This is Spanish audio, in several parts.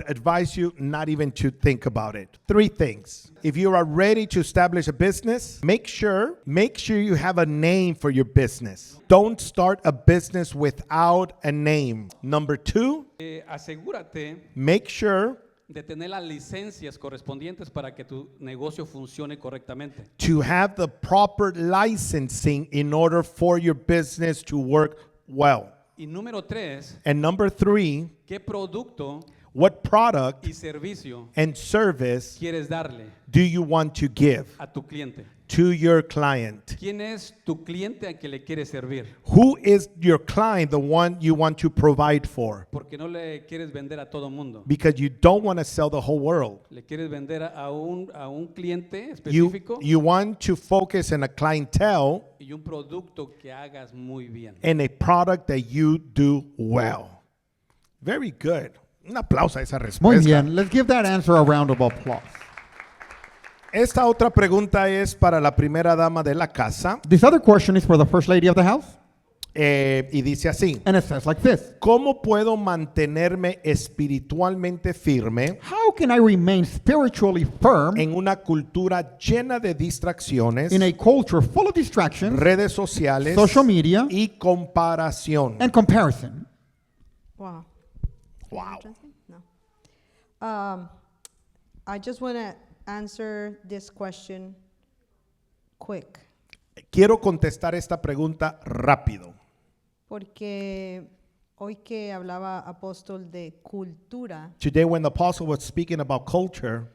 would advise you not even to think about it. 3 things. If you are ready to establish a business, make sure you have a name for your business. Don't start a business without a name. Number 2, Asegúrate make sure de tener las licencias correspondientes para que tu negocio funcione correctamente. to have the proper licensing in order for your business to work well. Y número 3, And number 3, ¿qué producto what product y servicio and service quieres darle do you want to give a tu cliente? to your client? ¿Quién es tu cliente a que le quieres servir? Who is your client, the one you want to provide for? Porque no le quieres vender a todo mundo. Because you don't want to sell the whole world. Le quieres vender a un cliente específico You want to focus on a clientele y un producto que hagas muy bien. and a product that you do well. Very good. Un aplauso a esa Muy respuesta. bien. Let's give that answer a round of applause. Esta otra pregunta es para la primera dama de la casa This other question is for the first lady of the house, y dice así. and it says like this. ¿Cómo puedo mantenerme espiritualmente firme How can I remain spiritually firm en una cultura llena de distracciones, in a culture full of distractions, redes sociales social media, y comparación? and comparison? Wow. Wow. No. I just want to answer this question quick. Quiero contestar esta pregunta rápido. Porque hoy que hablaba apóstol de cultura, Today when the apostle was speaking about culture,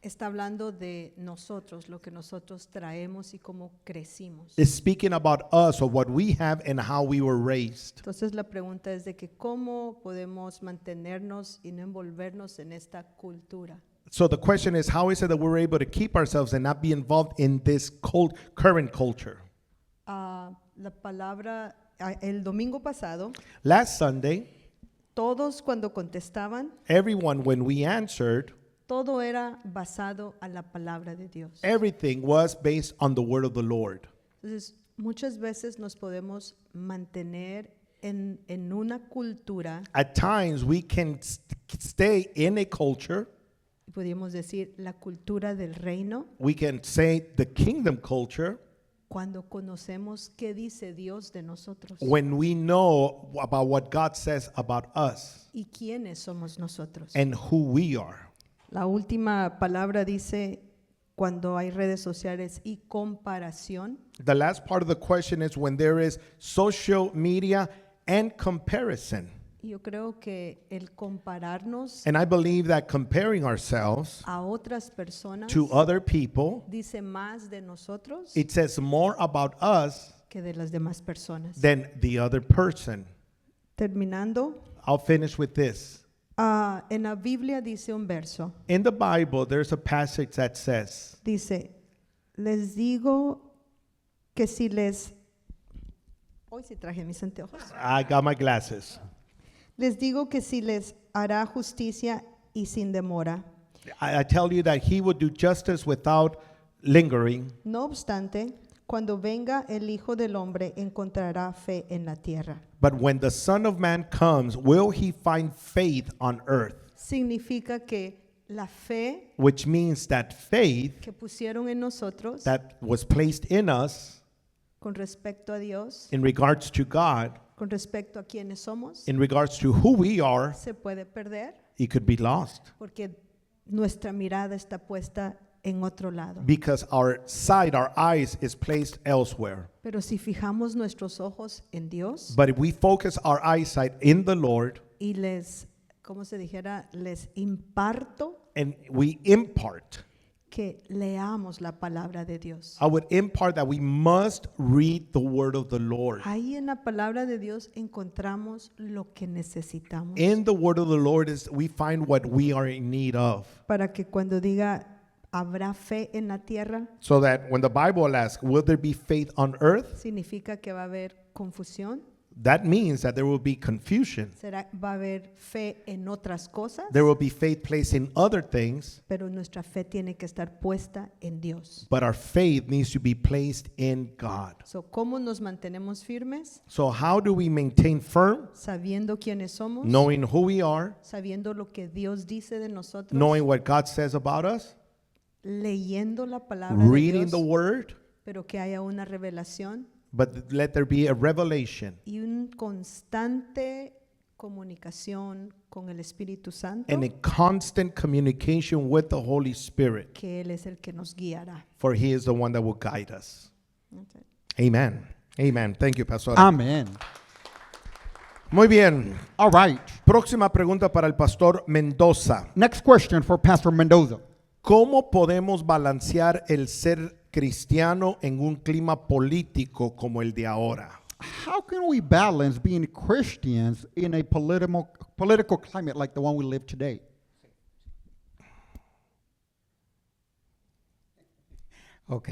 está hablando de nosotros, lo que nosotros traemos y cómo crecimos. is speaking about us, of what we have and how we were raised. Entonces la pregunta es de que cómo podemos mantenernos y no envolvernos en esta cultura. So the question is, how is it that we're able to keep ourselves and not be involved in this current culture? La palabra, el domingo pasado, Last Sunday, todos cuando contestaban, everyone, when we answered, todo era basado a la palabra de Dios. everything was based on the word of the Lord. Entonces, muchas veces nos podemos mantener en una cultura, At times, we can stay in a culture. podríamos decir la cultura del reino, We can say the kingdom culture cuando conocemos qué dice Dios de nosotros when we know about what God says about us y quiénes somos nosotros. and who we are. La última palabra dice cuando hay redes sociales y comparación. The last part of the question is when there is social media and comparison. Y yo creo que el compararnos And I believe that comparing ourselves a otras personas to other people, dice más de nosotros it says more about us que de las demás personas. than the other person. Terminando, I'll finish with this. en la Biblia dice un verso, In the Bible, there's a passage that says, dice, les digo que si les, hoy sí traje mis anteojos, I got my glasses. les digo que si les hará justicia y sin demora. I tell you that he would do justice without lingering. No obstante, cuando venga el Hijo del Hombre, encontrará fe en la tierra. But when the Son of Man comes, will he find faith on earth? Significa que la fe Which means that faith que pusieron en nosotros that was placed in us con respecto a Dios, in regards to God, con respecto a quienes somos, in regards to who we are, se puede perder it could be lost. porque nuestra mirada está puesta en otro lado. Because our sight, our eyes is placed elsewhere. Pero si fijamos nuestros ojos en Dios But if we focus our eyesight in the Lord y les, como se dijera, les imparto and we impart, que leamos la palabra de Dios. I would impart that we must read the word of the Lord. Ahí en la palabra de Dios encontramos lo que necesitamos In the word of the Lord is we find what we are in need of. para que cuando diga habrá fe en la tierra, So that when the Bible asks, will there be faith on earth? significa que va a haber confusión, that means that there will be confusion. Va a haber fe en otras cosas, There will be faith placed in other things, pero nuestra fe tiene que estar puesta en Dios. but our faith needs to be placed in God. So, ¿cómo nos mantenemos firmes? So how do we maintain firm? Sabiendo quiénes somos, Knowing who we are, sabiendo lo que Dios dice de nosotros, knowing what God says about us, leyendo la palabra de reading Dios, the word, pero que haya una revelación but let there be a revelation y una constante comunicación con el Espíritu Santo, and a constant communication with the Holy Spirit, que Él es el que nos guiará. for He is the one that will guide us. That's it. Amen. Amen. Thank you, Pastor. Amen. Muy bien. All right. Próxima pregunta para el Pastor Mendoza. Next question for Pastor Mendoza. ¿Cómo podemos balancear el ser cristiano en un clima político como el de ahora? How can we balance being Christians in a political climate like the one we live today? Ok.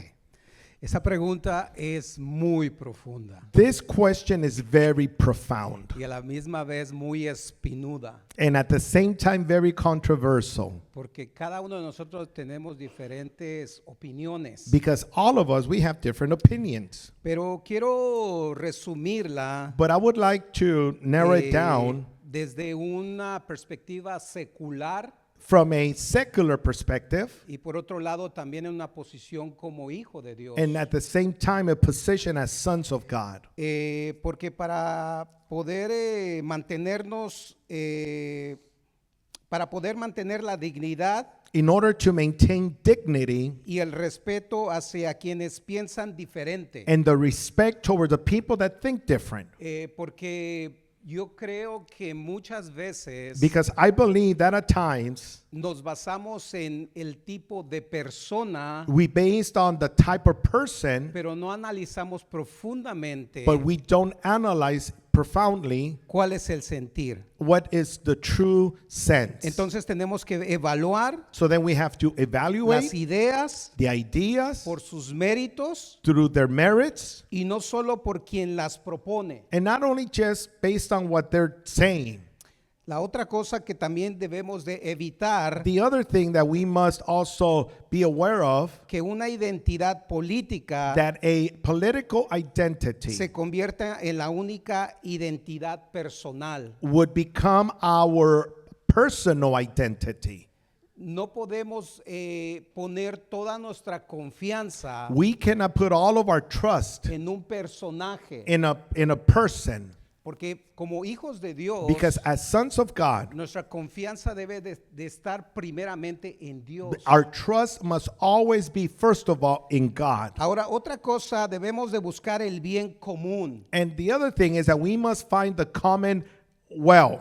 Esa pregunta es muy profunda This question is very profound y a la misma vez muy espinuda, and at the same time very controversial, porque cada uno de nosotros tenemos diferentes opiniones. because all of us, we have different opinions. Pero quiero resumirla But I would like to narrow it eh, down desde una perspectiva secular from a secular perspective y por otro lado también en una posición como hijo de Dios. and at the same time a position as sons of God. Porque para poder para poder mantener la dignidad In order to maintain dignity y el respeto hacia quienes piensan diferente. and the respect toward the people that think different. Porque yo creo que muchas veces Because I believe that at times nos basamos en el tipo de persona, we based on the type of person, pero no analizamos profundamente but we don't analyze profoundly cuál es el sentir. what is the true sense. Entonces tenemos que evaluar So then we have to las evaluate ideas the ideas por sus méritos through their merits, y no solo por quien las propone. and not only just based on what they're saying. La otra cosa que también debemos de evitar, The other thing that we must also be aware of, que una identidad política that a political identity se convierta en la única identidad personal. would become our personal identity. No podemos poner toda nuestra confianza We cannot put all of our trust en un personaje, in a person, porque como hijos de Dios, because as sons of God, nuestra confianza debe de estar primeramente en Dios. our trust must always be first of all in God. Ahora, otra cosa, debemos de buscar el bien común. And the other thing is that we must find the common well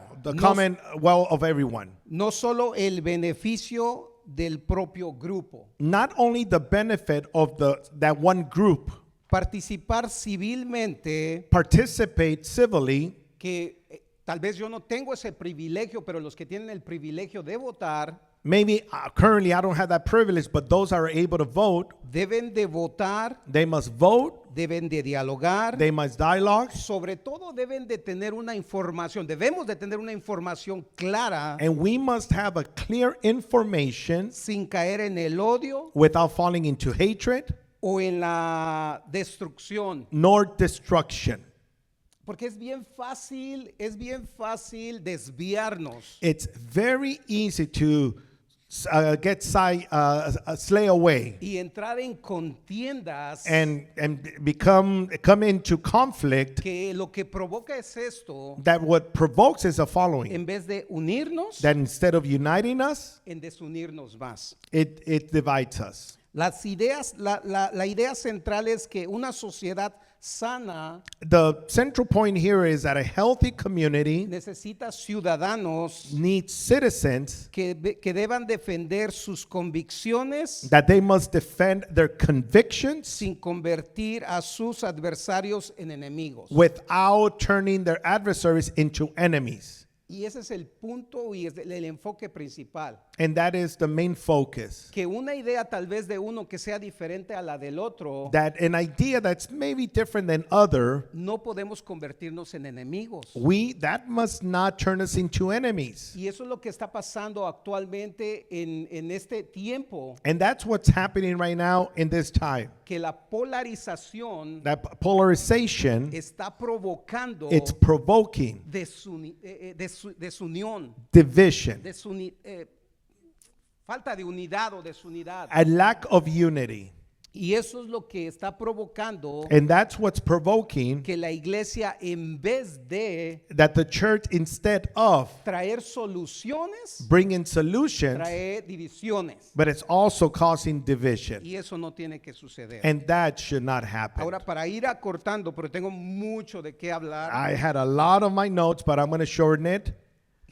of everyone. No solo el beneficio del propio grupo. Not only the benefit of that one group, Participar civilmente, participate civilly, que tal vez yo no tengo ese privilegio, pero los que tienen el privilegio de votar, maybe currently I don't have that privilege, but those that are able to vote, deben de votar, they must vote, deben de dialogar, they must dialogue, sobre todo deben de tener una información, debemos de tener una información clara and we must have a clear information sin caer en el odio without falling into hatred o en la destrucción. nor destruction. Porque es bien fácil desviarnos. It's very easy to slay away Y entrar en contiendas and come into conflict. que lo que provoca es esto, That what provokes is the following: en vez de unirnos, that instead of uniting us, en desunirnos más. it divides us. Las ideas, la idea central es que una sociedad sana The central point here is that a healthy community necesita ciudadanos needs citizens que deban defender sus convicciones that they must defend their convictions sin convertir a sus adversarios en enemigos. without turning their adversaries into enemies. Y ese es el punto y es el enfoque principal. And that is the main focus. Que una idea tal vez de uno que sea diferente a la del otro, That an idea that's maybe different than other, no podemos convertirnos en enemigos. that must not turn us into enemies. Y eso es lo que está pasando actualmente en este tiempo, And that's what's happening right now in this time. que la polarización That polarization, está provocando it's provoking desunión, division, falta de unidad o desunidad. a lack of unity. Y eso es lo que está provocando And that's what's provoking que la iglesia, en vez de that the church, instead of traer soluciones, bringing solutions, trae divisiones. but it's also causing division. Y eso no tiene que suceder. And that should not happen. Ahora, para ir acortando, pero tengo mucho de qué hablar. I had a lot of my notes, but I'm going to shorten it.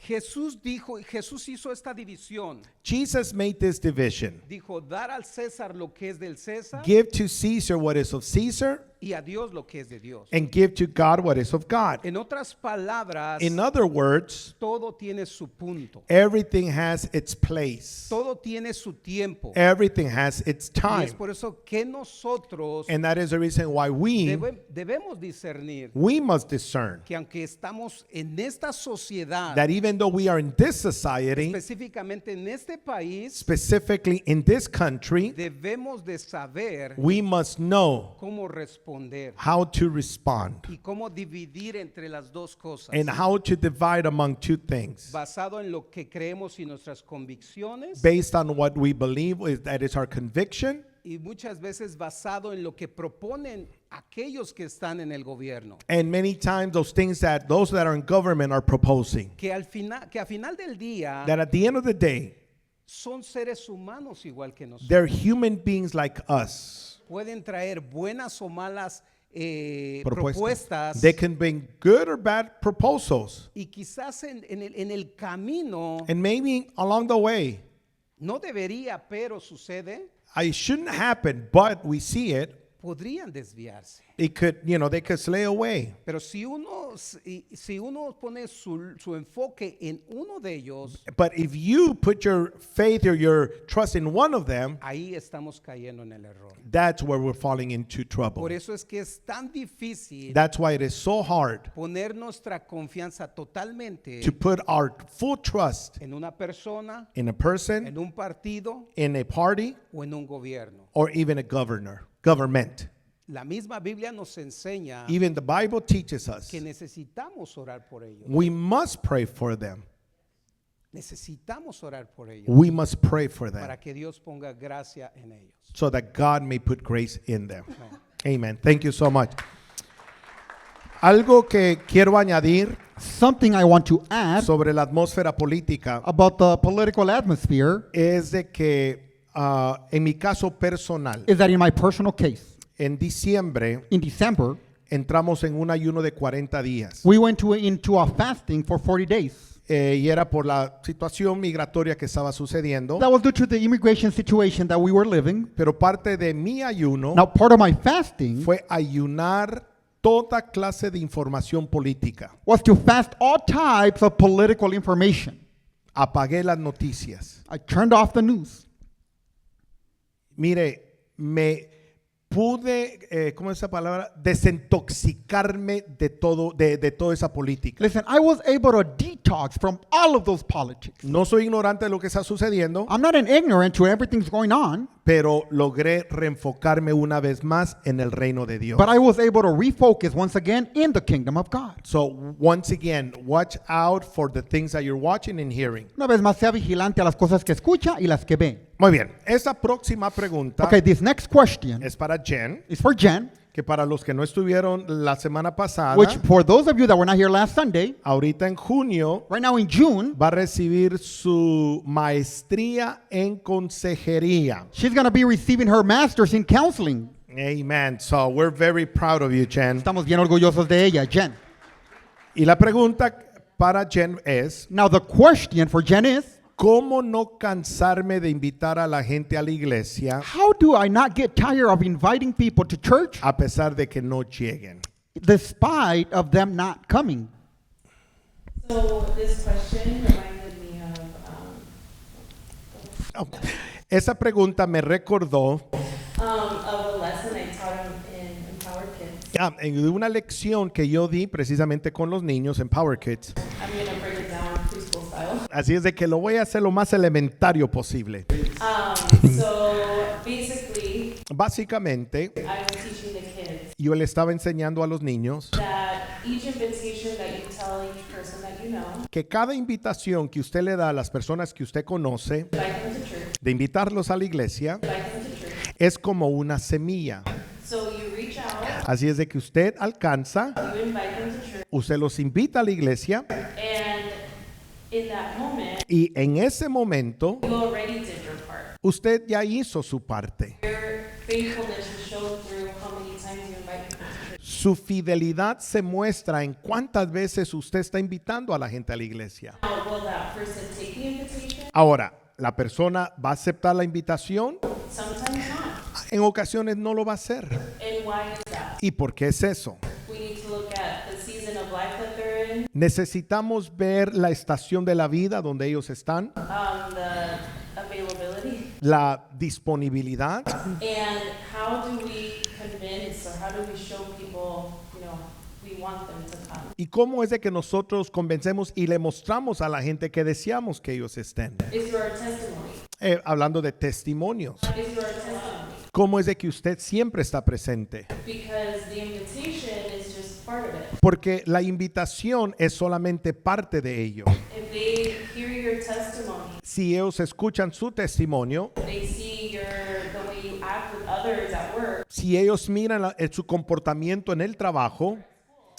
Jesús hizo esta división. Jesus made this division. Dijo, dar al César lo que es del César Give to Caesar what is of Caesar, y a Dios lo que es de Dios. and give to God what is of God. En otras palabras, In other words, todo tiene su punto. everything has its place. Todo tiene su tiempo. Everything has its Y time. es por eso que nosotros And that is the reason why debemos discernir we must discern que aunque estamos en esta sociedad, that even though we are in this society, específicamente en este país, specifically in this country, debemos de saber we must know cómo responder how to respond y cómo dividir entre las dos cosas, and how to divide among two things basado en lo que creemos y nuestras convicciones, based on what we believe that is our conviction, y muchas veces basado en lo que proponen aquellos que están en el gobierno, and many times those things that those that are in government are proposing. que a final del día That at the end of the day, son seres humanos igual que nosotros. they're human beings like us. Pueden traer buenas o malas propuestas, They can bring good or bad proposals. y quizás en el camino And maybe along the way, no debería, pero sucede, it shouldn't happen, but we see it. podrían desviarse. It could, they could slay away. Pero si uno pone su enfoque en uno de ellos, But if you put your faith or your trust in one of them, ahí estamos cayendo en el error. that's where we're falling into trouble. Por eso es que es tan difícil That's why it is so hard poner nuestra confianza totalmente to put our full trust en una persona, in a person, en un partido in a party, o en un gobierno. or even a government. La misma Biblia nos enseña Even the Bible teaches us que necesitamos orar por ellos. we must pray for them. Necesitamos orar por ellos We must pray for them para que Dios ponga gracia en ellos. so that God may put grace in them. Amen. Thank you so much. Algo que quiero añadir Something I want to add sobre la atmósfera política about the political atmosphere es de que en mi caso personal, is that in my personal case, en diciembre in December, entramos en un ayuno de 40 días. we went into a fasting for 40 days. Y era por la situación migratoria que estaba sucediendo. That was due to the immigration situation that we were living. Pero parte de mi ayuno Now, part of my fasting fue ayunar toda clase de información política. was to fast all types of political information. Apagué las noticias. I turned off the news. Mire, me pude, ¿cómo es esa palabra? Desintoxicarme de toda esa política. Listen, I was able to detox from all of those politics. No soy ignorante de lo que está sucediendo, I'm not an ignorant to everything's going on, pero logré reenfocarme una vez más en el reino de Dios. but I was able to refocus once again in the kingdom of God. So once again, watch out for the things that you're watching and hearing. Una vez más, sea vigilante a las cosas que escucha y las que ve. Muy bien, esta próxima pregunta Okay, this next question es para Jen, is for Jen, que para los que no estuvieron la semana pasada, which for those of you that were not here last Sunday, ahorita en junio right now in June, va a recibir su maestría en consejería. she's going to be receiving her master's in counseling. Amen. So we're very proud of you, Jen. Estamos bien orgullosos de ella, Jen. Y la pregunta para Jen es, Now the question for Jen is, ¿cómo no cansarme de invitar a la gente a la iglesia how do I not get tired of inviting people to church a pesar de que no lleguen? despite of them not coming? So this question reminded me of Oh, esa pregunta me recordó a lesson I taught in Empower Kids. en una lección que yo di precisamente con los niños en Power Kids. I'm going to break it down preschool style. Así es de que lo voy a hacer lo más elementario posible. So basically, Básicamente, I was teaching the kids yo le estaba enseñando a los niños that each invitation that you tell each person that you know, que cada invitación que usted le da a las personas que usted conoce, invite them to church, de invitarlos a la iglesia, invite them to church. es como una semilla. So you reach out, Así es de que usted alcanza, you invite them to church, usted los invita a la iglesia and in that moment, y en ese momento you already did your part. usted ya hizo su parte. Your faithfulness is shown through how many times you invite people to church. Su fidelidad se muestra en cuántas veces usted está invitando a la gente a la iglesia. Now, will that person take the invitation? Ahora, ¿la persona va a aceptar la invitación? Sometimes not. En ocasiones no lo va a hacer. And why is that? ¿Y por qué es eso? We need to look at the season of life that they're in, Necesitamos ver la estación de la vida donde ellos están, the availability, la disponibilidad and how do we convince or how do we show people, we want them to come. y cómo es de que nosotros convencemos y le mostramos a la gente que deseamos que ellos estén. Is through our testimony. Hablando de testimonios, Is through our testimony. cómo es de que usted siempre está presente. Because the invitation is just part of it. Porque la invitación es solamente parte de ello. If they hear your testimony, Si ellos escuchan su testimonio, they see the way you act with others at work, si ellos miran su comportamiento en el trabajo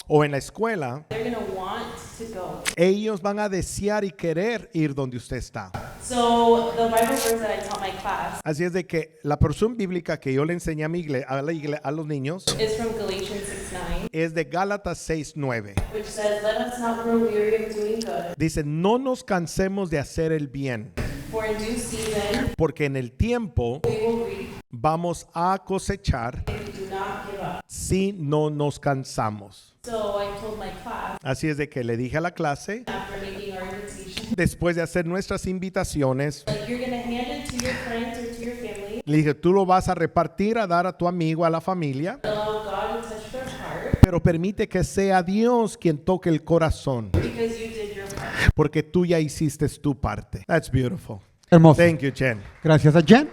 o en la escuela, they're going to want to go. ellos van a desear y querer ir donde usted está. So the Bible verse that I taught my class Así es de que la porción bíblica que yo le enseñé a, a los niños is from Galatians 6:9, es de Gálatas 6:9. which says, "Let us not grow weary of doing good, Dice, no nos cansemos de hacer el bien, for in due season porque en el tiempo we will reap vamos a cosechar if we do not give up." si no nos cansamos. So I told my class, Así es de que le dije a la clase, after making our invitation, después de hacer nuestras invitaciones, like you're going to hand it to your friends or to your family, le dije, tú lo vas a repartir, a dar a tu amigo, a la familia, allow God to touch their heart pero permite que sea Dios quien toque el corazón, because you did your part. porque tú ya hiciste tu parte. That's beautiful. Hermoso. Thank you, Jen. Gracias a Jen.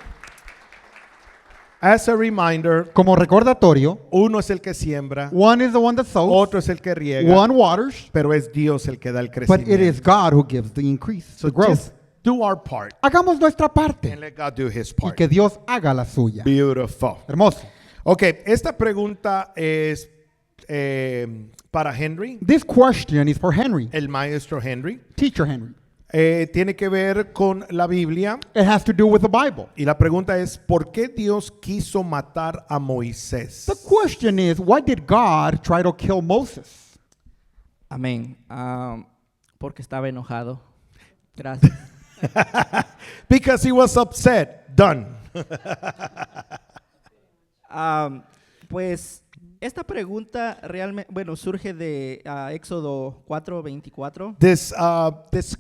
As a reminder, Como recordatorio, uno es el que siembra, one is the one that sows, otro es el que riega, one waters, pero es Dios el que da el but crecimiento. it is God who gives the increase, So the growth. just do our part Hagamos nuestra parte and let God do His y part. que Dios haga la suya. Beautiful. Hermoso. Ok, esta pregunta es para Henry, This question is for Henry, el maestro Henry. teacher Henry. Tiene que ver con la Biblia It has to do with the Bible. y la pregunta es, ¿por qué Dios quiso matar a Moisés? The question is, why did God try to kill Moses? Amén. Porque estaba enojado. Gracias. Because he was upset. Done. Pues esta pregunta realmente, surge de Éxodo 4:24. This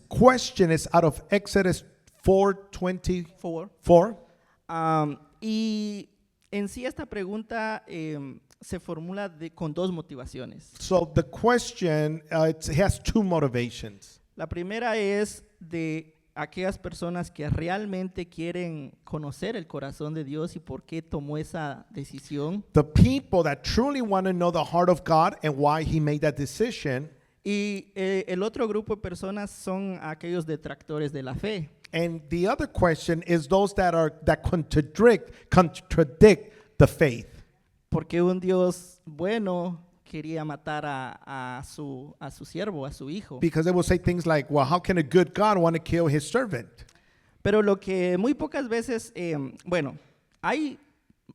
question is out of Exodus 4:24. Y en sí esta pregunta se formula con dos motivaciones. So the question it has two motivations. La primera es de aquellas personas que realmente quieren conocer el corazón de Dios y por qué tomó esa decisión. The people that truly want to know the heart of God and why he made that decision. Y el otro grupo de personas son aquellos detractores de la fe. And the other question is those that contradict the faith. Porque un Dios bueno quería matar a su siervo, a su hijo. Because they will say things like, well, how can a good God want to kill his servant? Pero lo que muy pocas veces, hay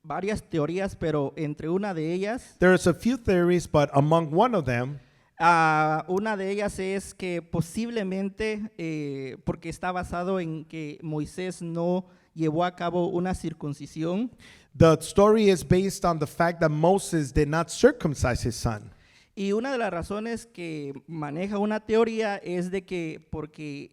varias teorías, pero entre una de ellas, There's a few theories, but among one of them, una de ellas es que posiblemente, porque está basado en que Moisés no llevó a cabo una circuncisión, the story is based on the fact that Moses did not circumcise his son. Y una de las razones que maneja una teoría es de que porque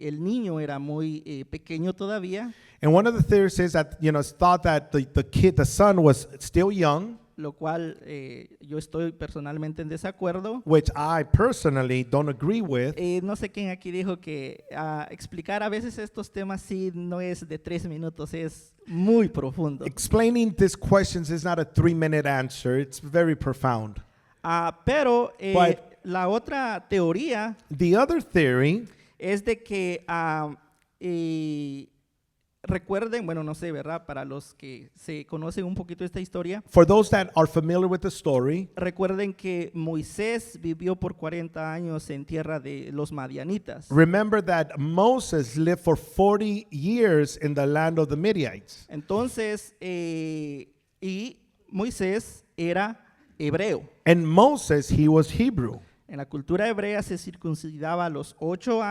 el niño era muy pequeño todavía, And one of the theories is that, it's thought that the son was still young, lo cual yo estoy personalmente en desacuerdo. which I personally don't agree with. No sé quién aquí dijo que explicar a veces estos temas sí no es de 3 minutos, es muy profundo. Explaining these questions is not a 3-minute answer. It's very profound. Pero But- la otra teoría The other theory es de que recuerden, bueno, no sé, ¿verdad? Para los que se conocen un poquito esta historia, for those that are familiar with the story, recuerden que Moisés vivió por 40 años en tierra de los madianitas. remember that Moses lived for 40 years in the land of the Midianites. Entonces, y Moisés era hebreo. And Moses, he was Hebrew. En la cultura hebrea se circuncidaba a los 8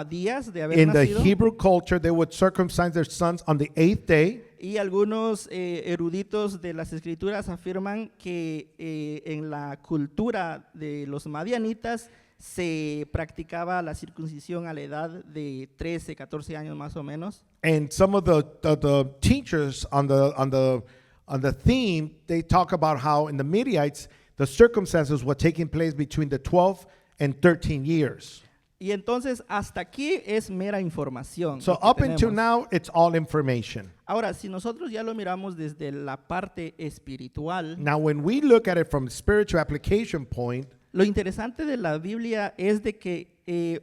días de haber In the nacido. Hebrew culture, they would circumcise their sons on the 8th day. Y algunos eruditos de las escrituras afirman que en la cultura de los madianitas se practicaba la circuncisión a la edad de 13, 14 años más o menos. And some of the teachers on the theme, they talk about how in the Midianites, the circumstances were taking place between the 12 and 13 years. Y entonces hasta aquí es mera información. So lo que up until tenemos. now, it's all information. Ahora, si nosotros ya lo miramos desde la parte espiritual, Now, when we look at it from a spiritual application point, lo interesante de la Biblia es de que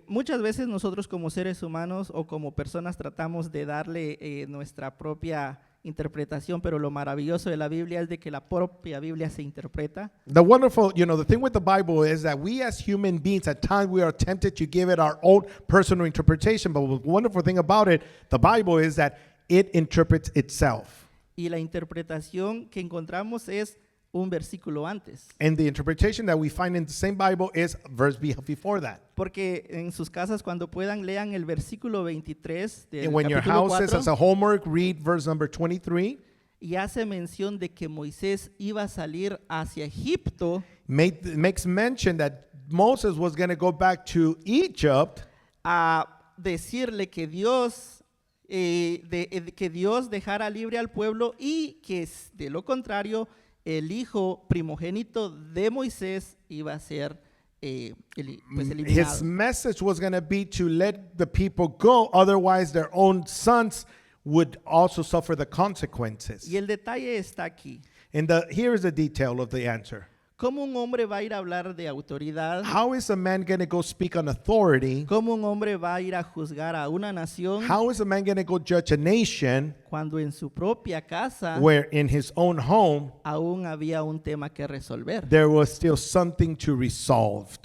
muchas veces nosotros como seres humanos o como personas tratamos de darle nuestra propia interpretación, pero lo maravilloso de la Biblia es de que la propia Biblia se interpreta. the wonderful, the thing with the Bible is that we as human beings, at times we are tempted to give it our own personal interpretation. But the wonderful thing about it, the Bible, is that it interprets itself. Y la interpretación que encontramos es un versículo antes. And the interpretation that we find in the same Bible is a verse before that. Porque en sus casas cuando puedan lean el versículo 23 del And when your capítulo houses 4 as a homework, read verse number 23. y hace mención de que Moisés iba a salir hacia Egipto Makes mention that Moses was going to go back to Egypt a decirle que Dios que Dios dejara libre al pueblo y que de lo contrario el hijo primogénito de Moisés iba a ser pues eliminado. His message was going to be to let the people go, otherwise their own sons would also suffer the consequences. Y el detalle está aquí. And here is the detail of the answer. ¿Cómo un hombre va a ir a hablar de autoridad? How is a man going to go speak on authority? ¿Cómo un hombre va a ir a juzgar a una nación How is a man going to go judge a nation cuando en su propia casa where in his own home aún había un tema que resolver? there was still something to resolve?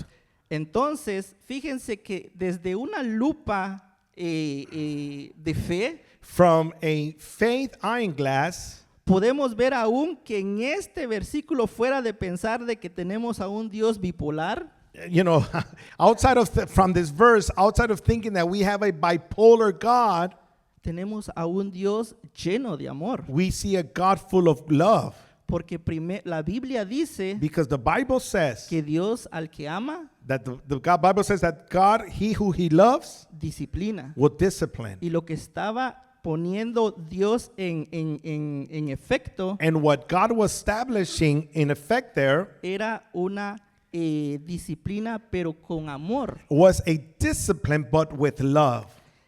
Entonces, fíjense que desde una lupa de fe, From a faith eyeglass, podemos ver aún que en este versículo, fuera de pensar de que tenemos a un Dios bipolar, outside of from this verse, outside of thinking that we have a bipolar God, tenemos a un Dios lleno de amor. we see a God full of love. Porque la Biblia dice Because the Bible says que Dios al que ama, that Bible says that God, he who he loves, disciplina. will discipline. Y lo que estaba poniendo Dios en efecto And what God was establishing in effect there era una disciplina, pero con amor. was a discipline, but with love.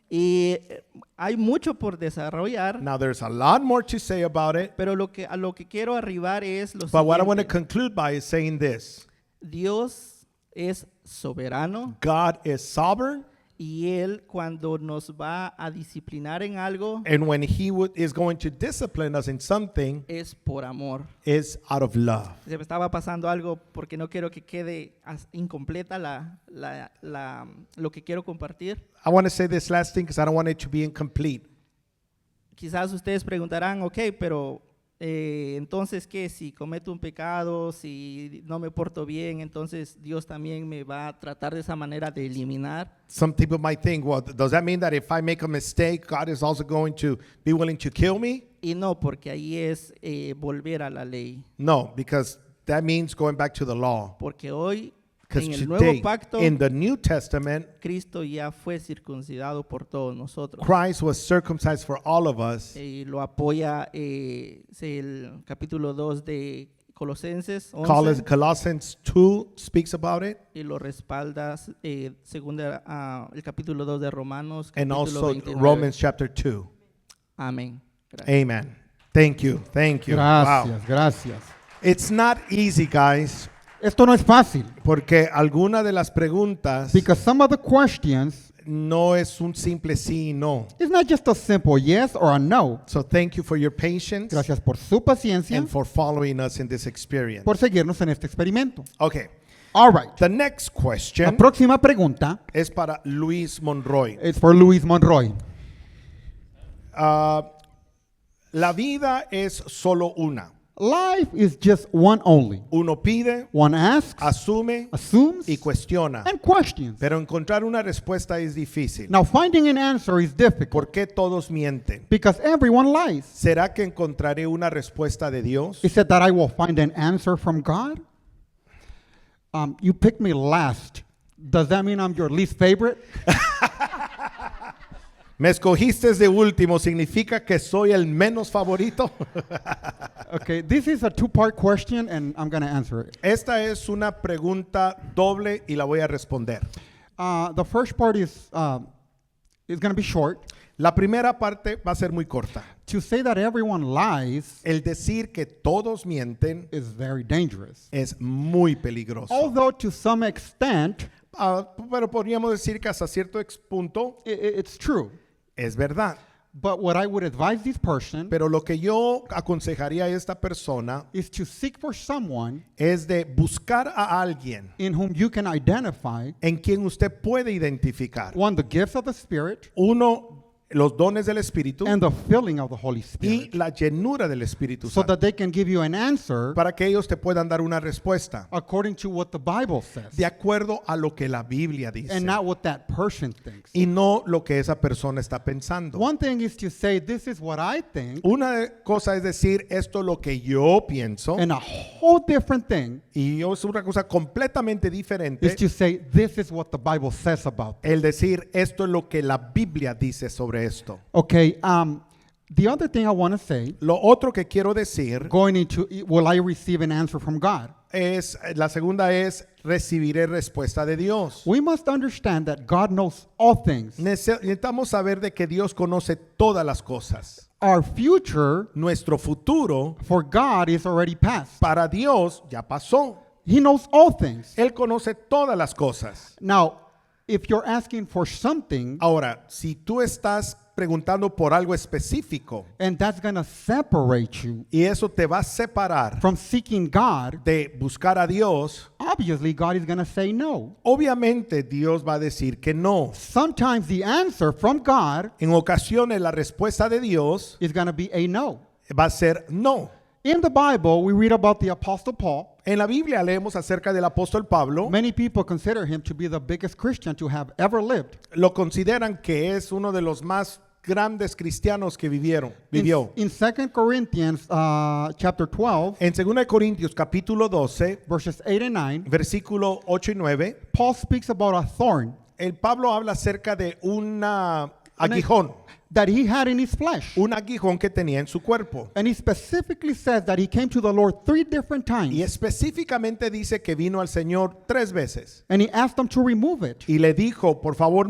Y hay mucho por desarrollar, Now, there's a lot more to say about it, pero a lo que quiero arribar es lo but what I want to siguiente. conclude by is saying this. Dios es soberano God is sovereign, y Él cuando nos va a disciplinar en algo and when he is going to discipline us in something, es por amor. is out of love. Se me estaba pasando algo porque no quiero que quede incompleta lo que quiero compartir. I want to say this last thing because I don't want it to be incomplete. Quizás ustedes preguntarán, ok, pero entonces, ¿qué? Si cometo un pecado, si no me porto bien, entonces Dios también me va a tratar de esa manera de eliminar. Some people might think, well, does that mean that if I make a mistake, God is also going to be willing to kill me? Y no, porque ahí es volver a la ley. No, because That means going back to the law. Porque hoy, Because en el Nuevo today, Pacto, in the New Testament, Cristo ya fue circuncidado por todos nosotros. Christ was circumcised for all of us. Y lo apoya el capítulo 2 de Colosenses 11, Colossians 2 speaks about it. y lo respalda el capítulo 2 de Romanos, And capítulo also 29. Romans chapter 2. Amén. Gracias. Amen. Thank you. Thank you. Gracias, Wow. gracias. It's not easy, guys, Esto no es fácil. porque alguna de las preguntas Because some of the questions, no es un simple sí y no. it's not just a simple yes or a no. So thank you for your patience Gracias por su paciencia, and for following us in this experience. por seguirnos en este experimento. Okay. All right. The next La question próxima pregunta es para Luis Monroy. es for Luis Monroy. La vida es solo una. Life is just one only. Uno pide, One asks, asume assumes, y cuestiona. and questions. Pero encontrar una respuesta es difícil. Now, finding an answer is difficult ¿Por qué todos mienten? because everyone lies. ¿Será que encontraré una respuesta de Dios? Is it that I will find an answer from God? You picked me last. Does that mean I'm your least favorite? ¿Me escogiste de último? ¿Significa que soy el menos favorito? Okay, this is a two-part question, and I'm going to answer it. Esta es una pregunta doble y la voy a responder. The first part is going to be short. La primera parte va a ser muy corta. To say that everyone lies El decir que todos mienten is very dangerous. es muy peligroso. Although to some extent, Pero podríamos decir que hasta cierto punto it's true. es verdad. But what I would advise this person Pero lo que yo aconsejaría a esta persona is to seek for someone es de buscar a alguien in whom you can identify, en quien usted puede identificar. one, the gifts of the Spirit Uno, los dones del Espíritu and the filling of the Holy y Spirit, la llenura del Espíritu so Santo, that they can give you an answer para que ellos te puedan dar una respuesta according to what the Bible says de acuerdo a lo que la Biblia dice and not what that person thinks. y no lo que esa persona está pensando. One thing is to say, this is what I think, Una cosa es decir, esto es lo que yo pienso, and a whole different thing y es una cosa completamente diferente is to say, this is what the Bible says about it. el decir, esto es lo que la Biblia dice sobre esto. Okay, the other thing I want to say, Lo otro que quiero decir going into, will I receive an answer from God? es, la segunda es, recibiré respuesta de Dios. We must understand that God knows all things. Necesitamos saber de que Dios conoce todas las cosas. Our future Nuestro futuro for God is already past. para Dios ya pasó. He knows all things. Él conoce todas las cosas. Now, if you're asking for something Ahora, si tú estás preguntando por algo específico and that's going to separate you y eso te va a separar from seeking God, de buscar a Dios, obviously God is going to say no. obviamente Dios va a decir que no. Sometimes the answer from God En ocasiones la respuesta de Dios is going to be a no. va a ser no. In the Bible, we read about the Apostle Paul. En la Biblia leemos acerca del apóstol Pablo. Many people consider him to be the biggest Christian to have ever lived. Lo consideran que es uno de los más grandes cristianos que vivió. In 2 Corinthians chapter 12, En 2 Corintios capítulo 12, verses 8 and 9, versículo 8 y 9, Paul speaks about a thorn el Pablo habla acerca de un aguijón, that he had in his flesh. un aguijón que tenía en su cuerpo. And he specifically says that he came to the Lord 3 different Y times específicamente dice que vino al Señor 3 veces and he asked him to remove it. y le dijo, por favor,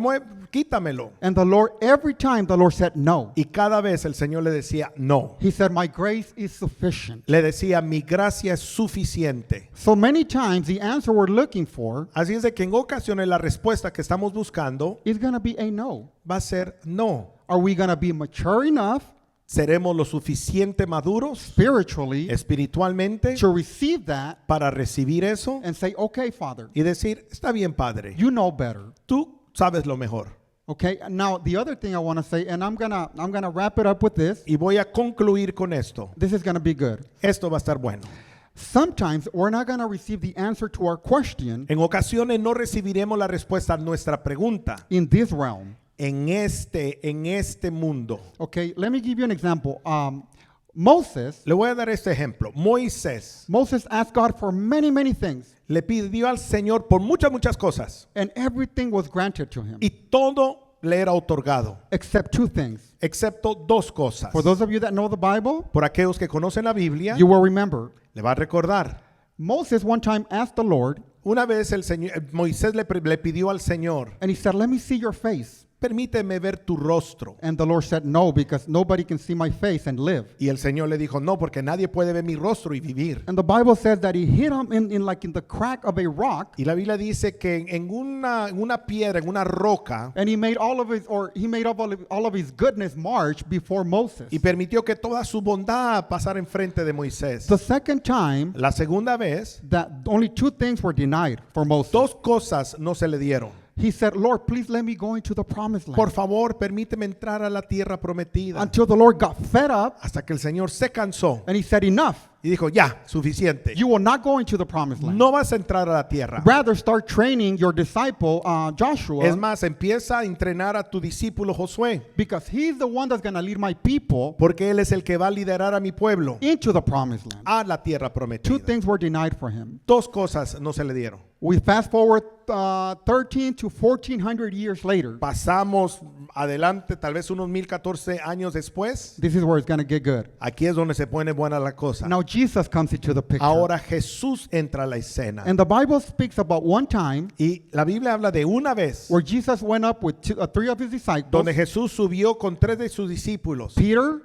quítamelo. And the Lord, every time the Lord said no. Y cada vez el Señor le decía, no. He said, my grace is sufficient. Le decía, mi gracia es suficiente. So many times the answer we're looking for Así es de que en ocasiones la respuesta que estamos buscando is going to be a no. va a ser no. Are we going to be mature enough ¿Seremos lo suficiente maduros spiritually espiritualmente to receive that para recibir eso and say, okay, Father, y decir, está bien, Padre, you know better. tú sabes lo mejor? Okay, now the other thing I want to say, and I'm gonna wrap it up with this. Y voy a concluir con esto. This is gonna be good. Esto va a estar bueno. Sometimes we're not gonna receive the answer to our question En ocasiones no recibiremos la respuesta a nuestra pregunta in this realm. en este mundo. Okay, let me give you an example. Moses Le voy a dar este ejemplo. Moisés asked God for many, many things, le pidió al Señor por muchas cosas and everything was granted to him, y todo le era otorgado, except two things. excepto dos cosas. For those of you that know the Bible, Por aquellos que conocen la Biblia, you will remember. le va a recordar. Moses one time asked the Lord, Una vez Moisés le pidió al Señor, and he said, "Let me see your face." permíteme ver tu rostro. And the Lord said, "No, because nobody can see my face and live." Y el Señor le dijo, no, porque nadie puede ver mi rostro y vivir. And the Bible says that he hit him in the crack of a rock, Y la Biblia dice que en una piedra, en una roca, and he made all of his goodness march before Moses. y permitió que toda su bondad pasara enfrente de Moisés. The second time La segunda vez, that only two things were denied for Moses. dos cosas no se le dieron. He said, "Lord, please let me go into the promised Por land." favor, permíteme entrar a la tierra prometida. Until the Lord got fed up Hasta que el Señor se cansó and he said, "Enough. y dijo, ya, suficiente. You will not go into the promised land. No vas a entrar a la tierra. Rather, start training your disciple Joshua, Es más, empieza a entrenar a tu discípulo Josué, because he's the one that's going to lead my people porque él es el que va a liderar a mi pueblo into the promised land." a la tierra Two prometida. things were denied for him. Dos cosas no se le dieron. We fast forward 13 to 1400 years later. Pasamos adelante, tal vez unos 1014 años después. This is where it's going to get good. Aquí es donde se pone buena la cosa. Now Jesus comes into the picture. Ahora Jesús entra a la escena. And the Bible speaks about one time Y la Biblia habla de una vez where Jesus went up with three of his disciples, donde Jesús subió con tres de sus discípulos, Peter,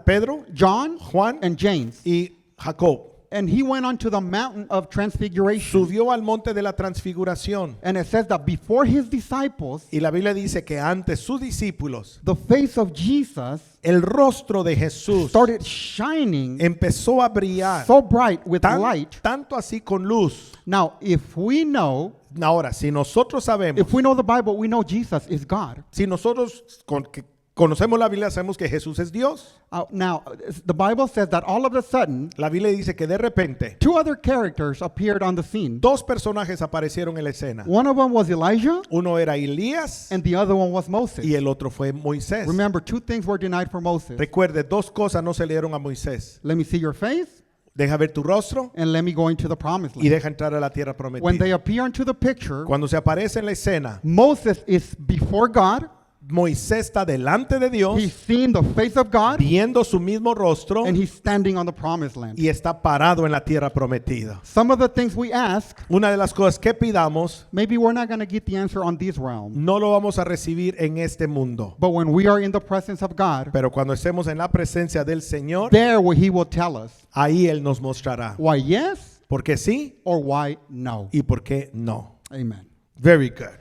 Pedro, John, Juan and James. y Jacob. And he went onto the mountain of transfiguration. Subió al monte de la transfiguración. And it says that before his disciples, Y la Biblia dice que antes sus discípulos, the face of Jesus el rostro de Jesús started shining empezó a brillar, so bright with light. tanto así con luz. Now, if we know Ahora, si nosotros sabemos, the Bible, we know Jesus is God. si nosotros que conocemos la Biblia, sabemos que Jesús es Dios. Now, the Bible says that all of a sudden, La Biblia dice que de repente two other characters appeared on the scene. dos personajes aparecieron en la escena. One of them was Elijah, Uno era Elías and the other one was Moses. y el otro fue Moisés. Remember, two things were denied for Moses. Recuerde, dos cosas no se le dieron a Moisés. Let me see your face, Deja ver tu rostro and let me go into the promised y land. deja entrar a la tierra When they prometida. appear into the picture, Cuando se aparece en la escena, Moses is before God. Moisés está delante de Dios, He's seeing the face of God, viendo su mismo rostro and he's standing on the promised land. y está parado en la tierra prometida. Some of the things we ask, Una de las cosas que pidamos maybe we're not going to get the answer on this realm. no lo vamos a recibir en este mundo. But when we are in the presence of God, Pero cuando estemos en la presencia del Señor, there he will tell us ahí Él nos mostrará why yes por qué sí or why no. y por qué no. Amen. Very good.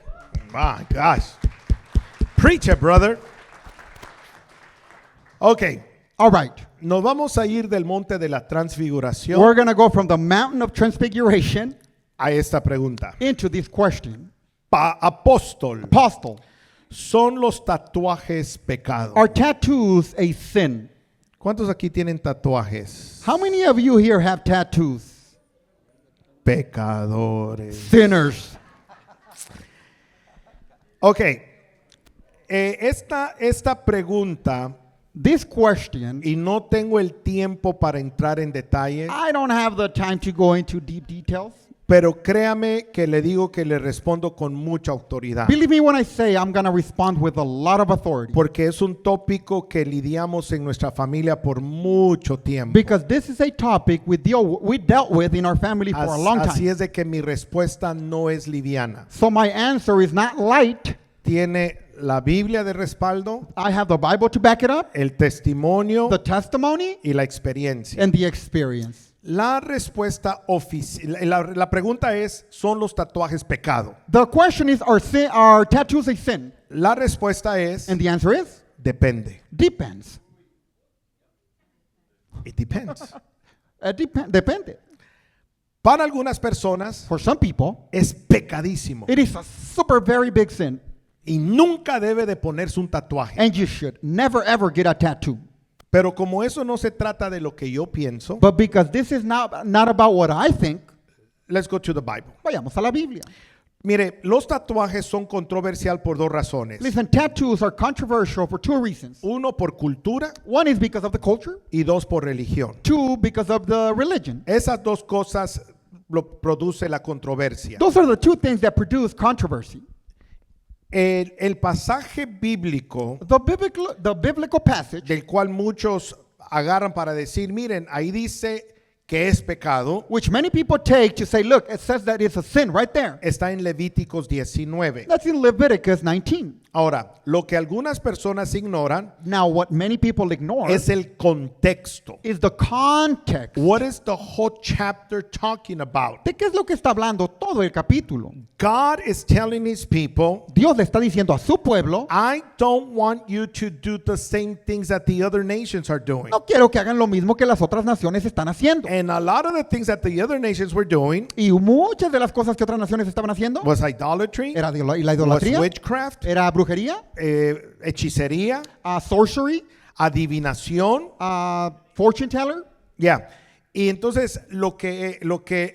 My gosh. Preach it, brother. Ok, All right. nos vamos a ir del monte de la transfiguración We're going to go from the mountain of transfiguration a esta pregunta. into this question. Apóstol, Apostle, ¿son los tatuajes pecados? are tattoos a sin? ¿Cuántos aquí tienen tatuajes? How many of you here have tattoos? Pecadores. Sinners. Ok, esta pregunta, This question, y no tengo el tiempo para entrar en detalles, I don't have the time to go into deep details. pero créame que le digo que le respondo con mucha autoridad. Believe me when I say I'm going to respond with a lot of authority. Porque es un tópico que lidiamos en nuestra familia por mucho tiempo. Because this is a topic we dealt with in our family for a long Así time. es de que mi respuesta no es liviana. So my answer is not light. Tiene la Biblia de respaldo, I have the Bible to back it up, el testimonio the testimony, y la experiencia. and the experience. La respuesta oficial, la pregunta es, ¿son los tatuajes pecado? The question is, are tattoos a sin? La respuesta es, And the answer is, depende. depends. It depends. Depende. Para algunas personas For some people, es pecadísimo it is a super very big sin. y nunca debe de ponerse un tatuaje. And you should never ever get a tattoo. Pero como eso no se trata de lo que yo pienso, But because this is not about what I think, let's go to the Bible. vayamos a la Biblia. Mire, los tatuajes son controversial por dos razones. Listen, tattoos are controversial for two reasons. Uno, por cultura, One is because of the culture. y dos, por religión. Two, because of the religion. Esas dos cosas lo produce la controversia. Those are the two things that produce controversy. El pasaje bíblico The biblical passage, del cual muchos agarran para decir, miren, ahí dice que es pecado, which many people take to say, look, it says that it's a sin right there. está en Levíticos 19. That's in Leviticus 19. Ahora, lo que algunas personas ignoran Now, what many people ignore es el contexto. is the context. What is the whole chapter talking about? ¿De qué es lo que está hablando todo el capítulo? God is telling his people, Dios le está diciendo a su pueblo, I don't want you to do the same things that the other nations are doing. no quiero que hagan lo mismo que las otras naciones están haciendo. And a lot of the things that the other nations were doing Y muchas de las cosas que otras naciones estaban haciendo was idolatry, era la was idolatría, witchcraft, era brujería, hechicería, sorcery, adivinación. fortune teller. Ya. Y entonces lo que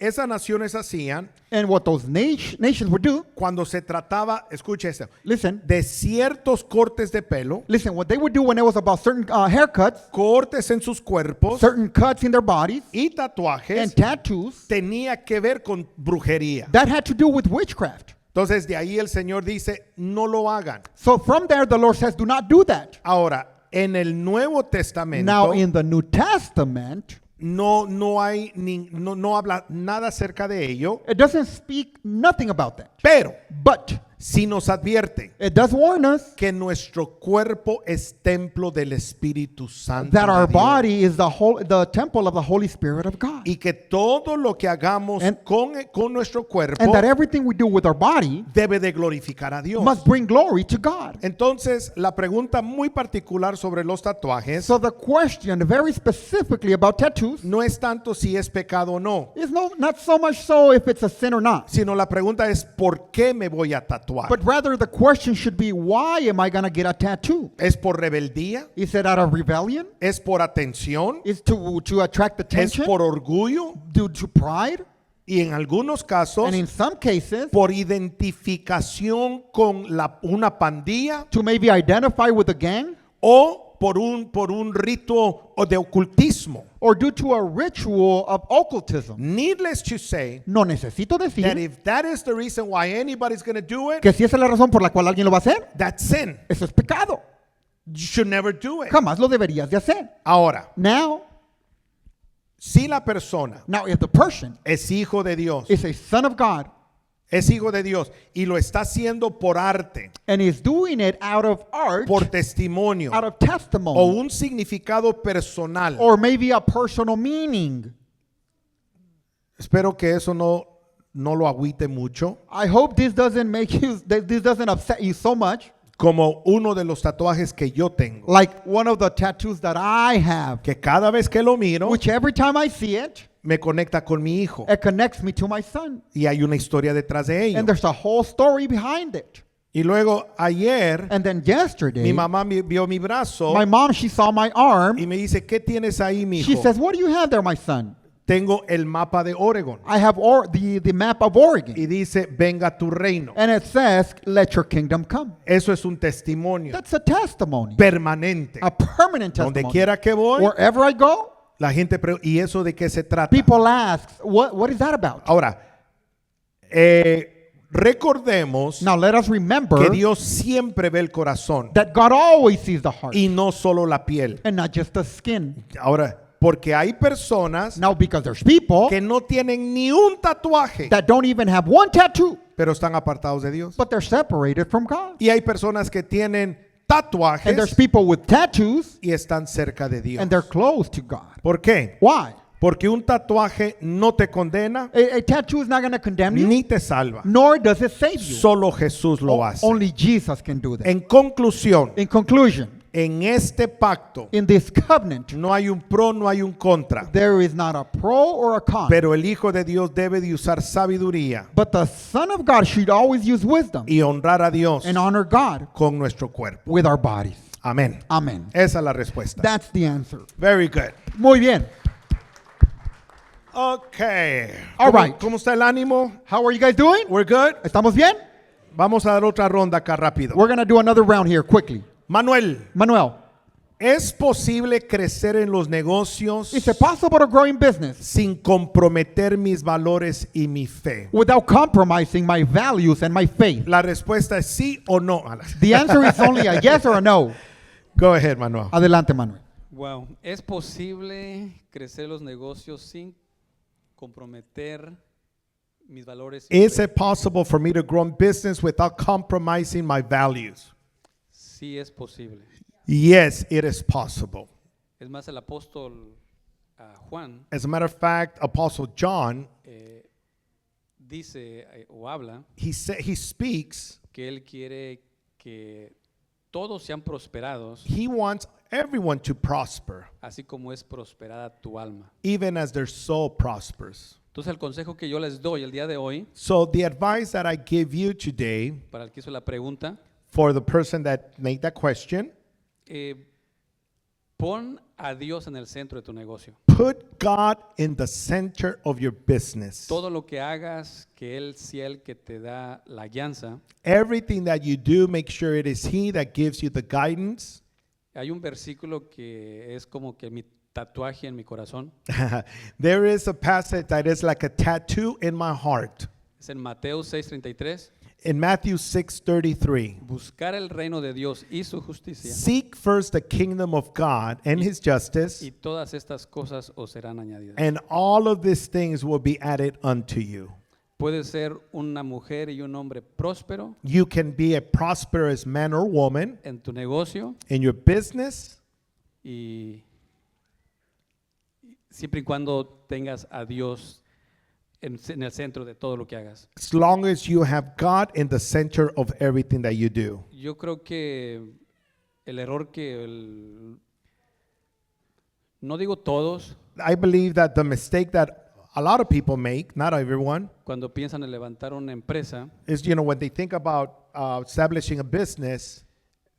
esas naciones hacían And what those nations would do, cuando se trataba, escuche esto, listen, de ciertos cortes de pelo, what they would do when it was about certain haircuts, cortes en sus cuerpos certain cuts in their bodies, y and tatuajes, tattoos, tenía que ver con brujería. that had to do with witchcraft. Entonces de ahí el Señor dice, no lo hagan. So from there, the Lord says, do not do that. Ahora, en el Nuevo Testamento Now, in the New Testament, no habla nada acerca de ello, it doesn't speak nothing about that. pero But sí nos advierte it does warn us que nuestro cuerpo es templo del Espíritu Santo that our de Dios. body is the temple of the Holy Spirit of God. Y que todo lo que hagamos And- con nuestro cuerpo And that everything we do with our body debe de glorificar a Dios. must bring glory to God. Entonces, la pregunta muy particular sobre los tatuajes So the question very specifically about tattoos no es tanto si es pecado o no, is not so much so if it's a sin or not, sino la pregunta es ¿por qué me voy a tatuar? but rather the question should be, why am I going to get a tattoo? ¿Es por rebeldía? Is it out of rebellion? ¿Es por atención? Is to attract ¿Es attention? por orgullo? Due to pride? Y en algunos casos And in some cases, por identificación con una pandilla to maybe identify with a gang, o por un rito de ocultismo. or due to a ritual of occultism. Needless to say, No necesito that decir if that is the reason why anybody's going to do it, que si esa es la razón por la cual alguien lo va a hacer, that's sin. eso es pecado. You should never do it. Jamás lo deberías de hacer. Ahora, Now, si la persona if the person es hijo de Dios, is a son of God es hijo de Dios y lo está haciendo por arte, and is doing it out of art, por testimonio out of o testimony, un significado personal, or maybe a personal meaning, espero que eso no lo agüite mucho, I hope this doesn't this doesn't upset you so much, como uno de los tatuajes que yo tengo, like one of the tattoos that I have, que cada vez que lo miro which every time I see it, me conecta con mi hijo it connects me to my son. y hay una historia detrás de ello. And there's a whole story behind it. Y luego ayer And then yesterday, mi mamá vio mi brazo my mom, she saw my arm. y me dice, ¿qué tienes ahí, mi She hijo? says, what do you have there, my son? Tengo el mapa de Oregon I have the map of Oregon. y dice, venga tu reino. And it says, let your kingdom come. Eso es un testimonio That's a testimony, permanente. a permanent Donde testimony. quiera que voy, Wherever I go, la gente pregunta, ¿y eso de qué se trata? people ask, what is that about? Ahora, recordemos Now let us remember que Dios siempre ve el corazón that God always sees the heart y no solo la piel. and not just the skin. Ahora, porque hay personas Now because there's people que no tienen ni un tatuaje, that don't even have one tattoo, pero están apartados de Dios. but they're separated from God. Y hay personas que tienen And there's tatuajes people with tattoos y están cerca de Dios. and they're close to God. ¿Por qué? Why? Porque un tatuaje no te condena A tattoo is not going to condemn you, ni te salva. nor does it save you. Solo Jesús lo hace. Only Jesus can do that. En conclusión, In conclusion, en este pacto in this covenant, no hay un pro, no hay un contra. there is not a pro or a con. Pero el Hijo de Dios debe de usar sabiduría But the Son of God should always use wisdom y honrar a Dios and honor God con nuestro cuerpo. with our bodies. Amén. Amen. Esa es la respuesta. That's the answer. Very good. Muy bien. Okay. All ¿Cómo- right. ¿Cómo está el ánimo? How are you guys doing? We're good. ¿Estamos bien? Vamos a dar otra ronda acá rápido. We're going to do another round here quickly. Manuel, Manuel, ¿es posible crecer en los negocios is it possible to grow in business sin comprometer mis valores y mi fe? without compromising my values and my faith? La respuesta es sí o no. The answer is only a yes or a no. Go ahead, Manuel. Adelante, Manuel. Wow, ¿es posible crecer los negocios sin comprometer mis valores? y Is fe? it possible for me to grow in business without compromising my values? Sí es posible. Yes, it is possible. Es más, el apóstol Juan As a matter of fact, Apostle John, dice o habla he speaks, que él quiere que todos sean prosperados, he wants everyone to prosper, así como es prosperada tu alma. even as their soul prospers. Entonces el consejo que yo les doy el día de hoy, So the advice that I give you today, para el que hizo la pregunta, for the person that made that question, pon a Dios en el centro de tu negocio. put God in the center of your business. Todo lo que hagas, que Él sea el que te da la guianza. Everything that you do, make sure it is He that gives you the guidance. Hay un versículo que es como que mi tatuaje en mi corazón. There is a passage that is like a tattoo in my heart. Es en Mateo 6:33. In Matthew 6:33, Buscar el reino de Dios y su justicia, seek first the kingdom of God and His justice, y todas estas cosas os serán añadidas. and all of these things will be added unto you. Puedes ser una mujer y un hombre próspero You can be a prosperous man or woman en tu negocio in your business, y siempre y cuando tengas a Dios en el centro de todo lo que hagas. as long as you have God in the center of everything that you do. Yo creo que el error no digo todos, I believe that the mistake that a lot of people make, not everyone, cuando piensan en levantar una empresa, is, when they think about establishing a business,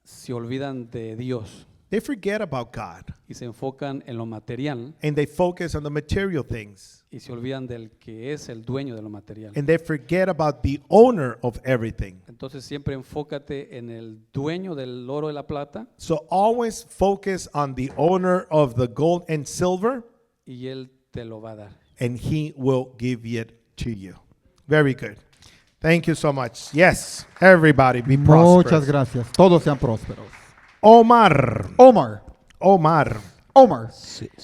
se olvidan de Dios they forget about God y se enfocan en lo material and they focus on the material things y se olvidan del que es el dueño de lo material. and they forget about the owner of everything. Entonces siempre enfócate en el dueño del oro y la plata So always focus on the owner of the gold and silver, y él te lo va a dar. and He will give it to you. Very good. Thank you so much. Yes, everybody be Muchas prosperous. gracias. Todos sean prósperos. Omar. Omar.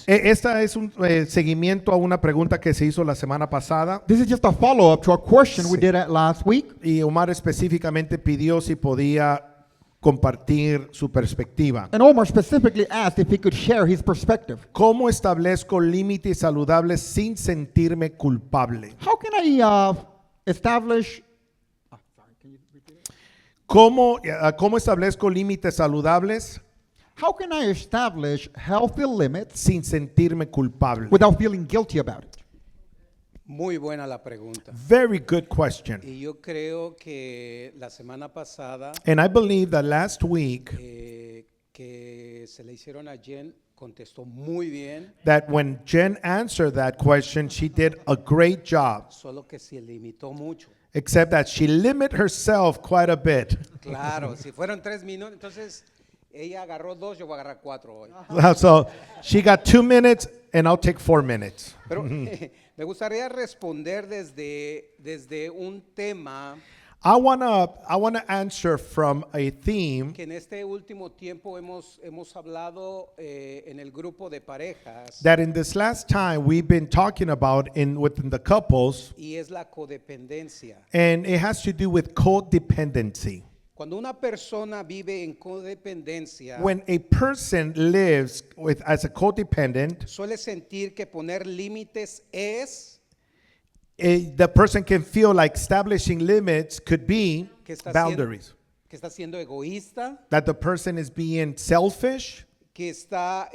Esta es un seguimiento a una pregunta que se hizo la semana pasada This is just a follow-up to a question we did last week. y Omar específicamente pidió si podía compartir su perspectiva. And Omar specifically asked if he could share his perspective. ¿Cómo establezco límites saludables sin sentirme culpable? How can I establish... ¿Cómo establezco límites saludables How can I establish healthy limits sin sentirme culpable? without feeling guilty about it? Muy buena la pregunta. Very good question. Y yo creo que la semana pasada And I believe that last week que se le hicieron a Jen contestó muy bien, that when Jen answered that question, she did a great job, solo que se limitó mucho. except that she limited herself quite a bit. Claro, si fueron 3 minutos, entonces ella agarró 2, yo voy a agarrar 4 hoy. So she got 2 minutes and I'll take 4 minutes. Pero me gustaría responder desde un tema I wanna answer from a theme que en este último tiempo hemos hablado en el grupo de parejas, that in this last time we've been talking about within the couples, y es la codependencia. and it has to do with codependency. Cuando una persona vive en codependencia, When a person lives as a codependent, suele sentir que poner límites es the person can feel like establishing limits could be que está boundaries. que está siendo egoísta, That the person is being selfish, que está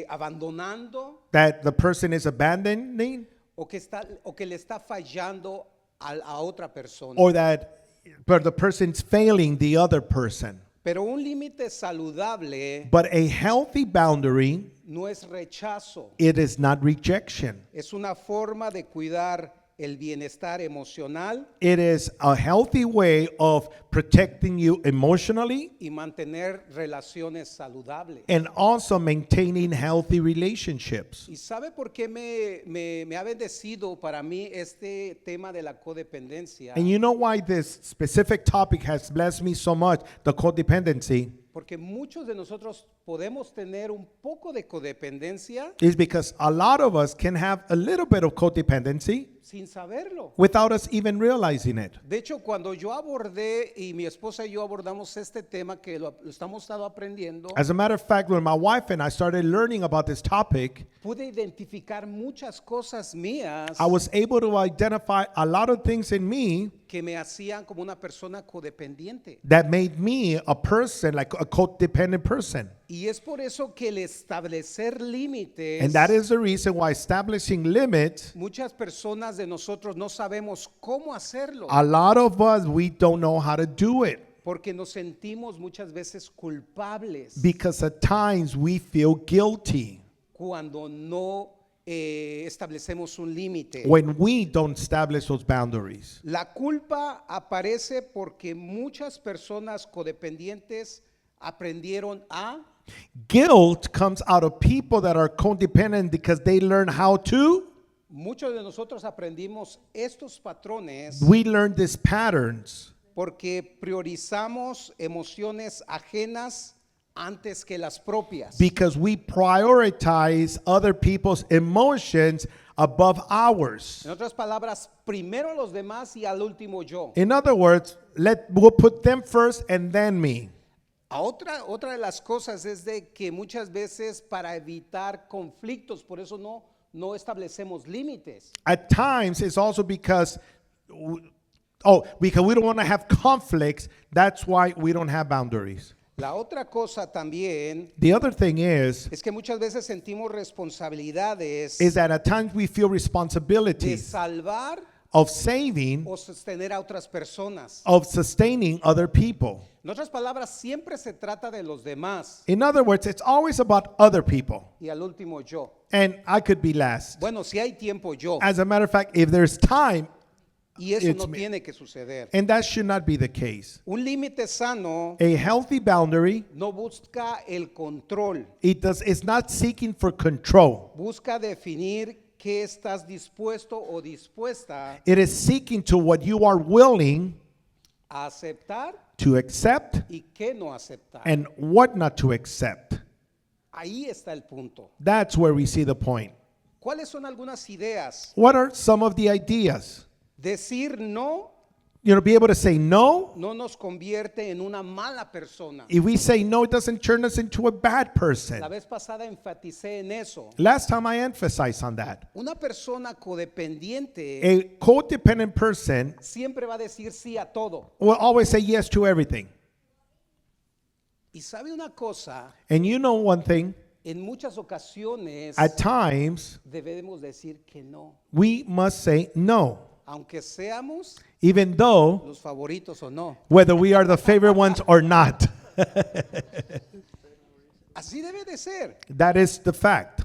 abandonando that the person is abandoning, o que le está fallando a otra persona. or that but the person's failing the other person. Pero un límite saludable But a healthy boundary no es rechazo, It is not rejection. es una forma de cuidar el bienestar emocional It is a healthy way of protecting you emotionally y mantener relaciones saludables. and also maintaining healthy relationships. ¿Y sabe por qué me ha bendecido para mí este tema de la codependencia? And you know why this specific topic has blessed me so much, the codependency, Porque muchos de nosotros podemos tener un poco de codependencia is because a lot of us can have a little bit of codependency sin saberlo. without us even realizing it. De hecho, cuando yo abordé y mi esposa y yo abordamos este tema que lo estamos estado aprendiendo, As a matter of fact, when my wife and I started learning about this topic, pude identificar muchas cosas mías I was able to identify a lot of things in me que me hacían como una persona codependiente. that made me a person, like a codependent person. Y es por eso que el establecer límites, And that is the reason why establishing limits, muchas personas de nosotros no sabemos cómo hacerlo, a lot of us, we don't know how to do it porque nos sentimos muchas veces culpables because at times we feel guilty cuando no establecemos un límite. when we don't establish those boundaries. La culpa aparece porque muchas personas codependientes aprendieron a Guilt comes out of people that are codependent because they learn how to. muchos de nosotros aprendimos estos patrones We learn these patterns porque priorizamos emociones ajenas antes que las propias. because we prioritize other people's emotions above ours. En otras palabras, primero los demás y al último yo. In other words, we'll put them first and then me. Otra de las cosas es de que muchas veces para evitar conflictos, por eso no establecemos límites. At times, it's also because we don't want to have conflicts. That's why we don't have boundaries. La otra cosa también The other thing is es que muchas veces sentimos responsabilidades that at times we feel de responsibilities salvar of saving, o sostener a otras personas. of sustaining other people. En otras palabras, siempre se trata de los demás In other words, it's always about other people. y al último yo. And I could be last. Bueno, si hay tiempo yo, As a matter of fact, if there's time, y eso it's no me. tiene que suceder. and that should not be the case. Un límite sano A healthy boundary, no busca el control, it's not seeking for control. busca definir qué estás dispuesto o dispuesta It is seeking to what you are willing a aceptar to accept y qué no aceptar. and what not to accept. Ahí está el punto. That's where we see the point. ¿Cuáles son algunas ideas? What are some of the ideas? Decir no Be able to say no. no nos convierte en una mala persona. If we say no, it doesn't turn us into a bad person. La vez pasada enfaticé en eso. Last time I emphasized on that. Una persona codependiente A codependent person siempre va a decir sí a todo. will always say yes to everything. Y sabe una cosa, And you know one thing, en muchas ocasiones at times debemos decir que no, we must say no, aunque seamos even though los favoritos o no. whether we are the favorite ones or not. Así debe de ser. That is the fact.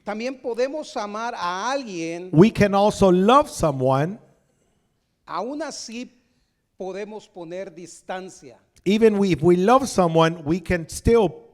También podemos amar a alguien, We can also love someone, aún así podemos poner distancia. even if we love someone, we can still,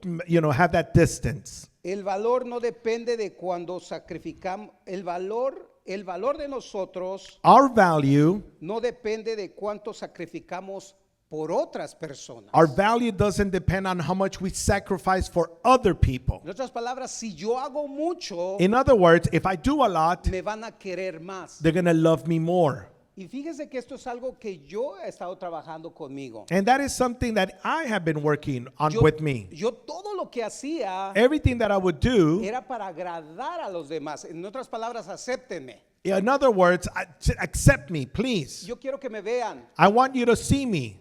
have that distance. El valor no depende de cuando sacrificamos, el valor de nosotros Our value, no depende de cuánto sacrificamos por otras personas. our value doesn't depend on how much we sacrifice for other people. En otras palabras, si yo hago mucho, In other words, if I do a lot, me van a querer más. they're going to love me more. Y fíjese que esto es algo que yo he estado trabajando conmigo. And that is something that I have been working on with me. Yo todo lo que hacía Everything that I would do, era para agradar a los demás. En otras palabras, acéptenme. in other words, accept me, please. Yo quiero que me vean, I want you to see me.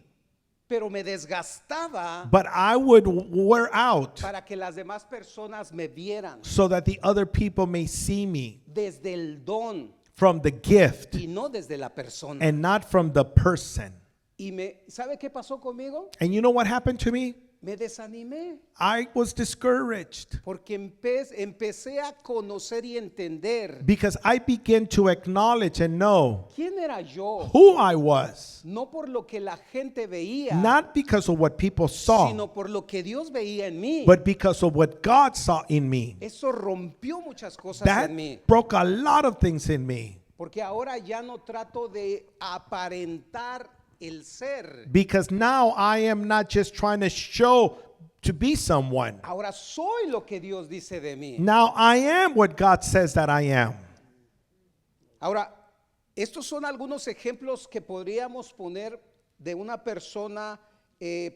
pero me desgastaba But I would wear out para que las demás personas me vieran so that the other people may see me desde el don from the gift y no desde la persona. and not from the person. ¿Sabe qué pasó conmigo? And you know what happened to me? me desanimé I was discouraged porque empecé a conocer y entender because I began to acknowledge and know quién era yo, who I was, no por lo que la gente veía, not because of what people saw, sino por lo que Dios veía en mí. but because of what God saw in me. Eso rompió muchas cosas That en mí, broke a lot of things in me porque ahora ya no trato de aparentar el ser. because now I am not just trying to show to be someone. Ahora soy lo que Dios dice de mí. Now I am what God says that I am. Ahora, estos son algunos ejemplos que podríamos poner de una persona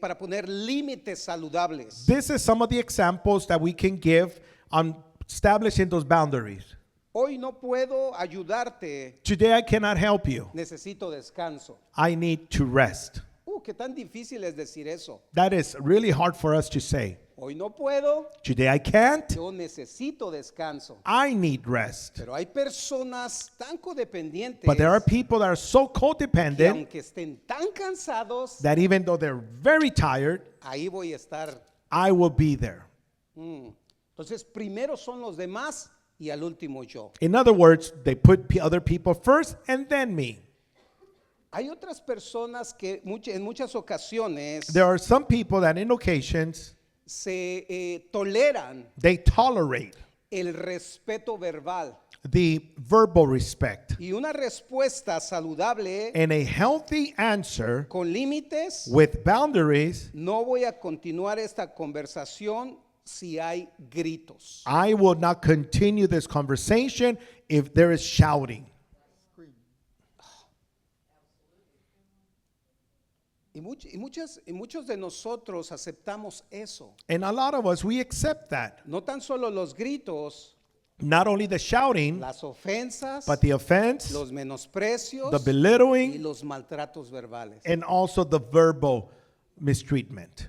para poner límites saludables. This is some of the examples that we can give on establishing those boundaries. Hoy no puedo ayudarte, Today I cannot help you. necesito descanso. I need to rest. Qué tan difícil es decir eso. That is really hard for us to say. Hoy no puedo, Today I can't. yo necesito descanso. I need rest. Pero hay personas tan codependientes But there are people that are so que codependent aunque estén tan cansados, that even though they're very tired, ahí voy a estar. I will be there. Entonces, primero son los demás y al último yo. In other words, they put other people first and then me. Hay otras personas que en muchas ocasiones There are some people that in occasions se toleran they tolerate el respeto verbal. the verbal respect. Y una respuesta saludable And a healthy answer con límites, with boundaries, no voy a continuar esta conversación si hay gritos. I will not continue this conversation if there is shouting. Y muchos de nosotros aceptamos eso. And a lot of us, we accept that. No tan solo los gritos, Not only the shouting, las ofensas, but the offense, los menosprecios the y belittling, los maltratos verbales. and also the verbal mistreatment.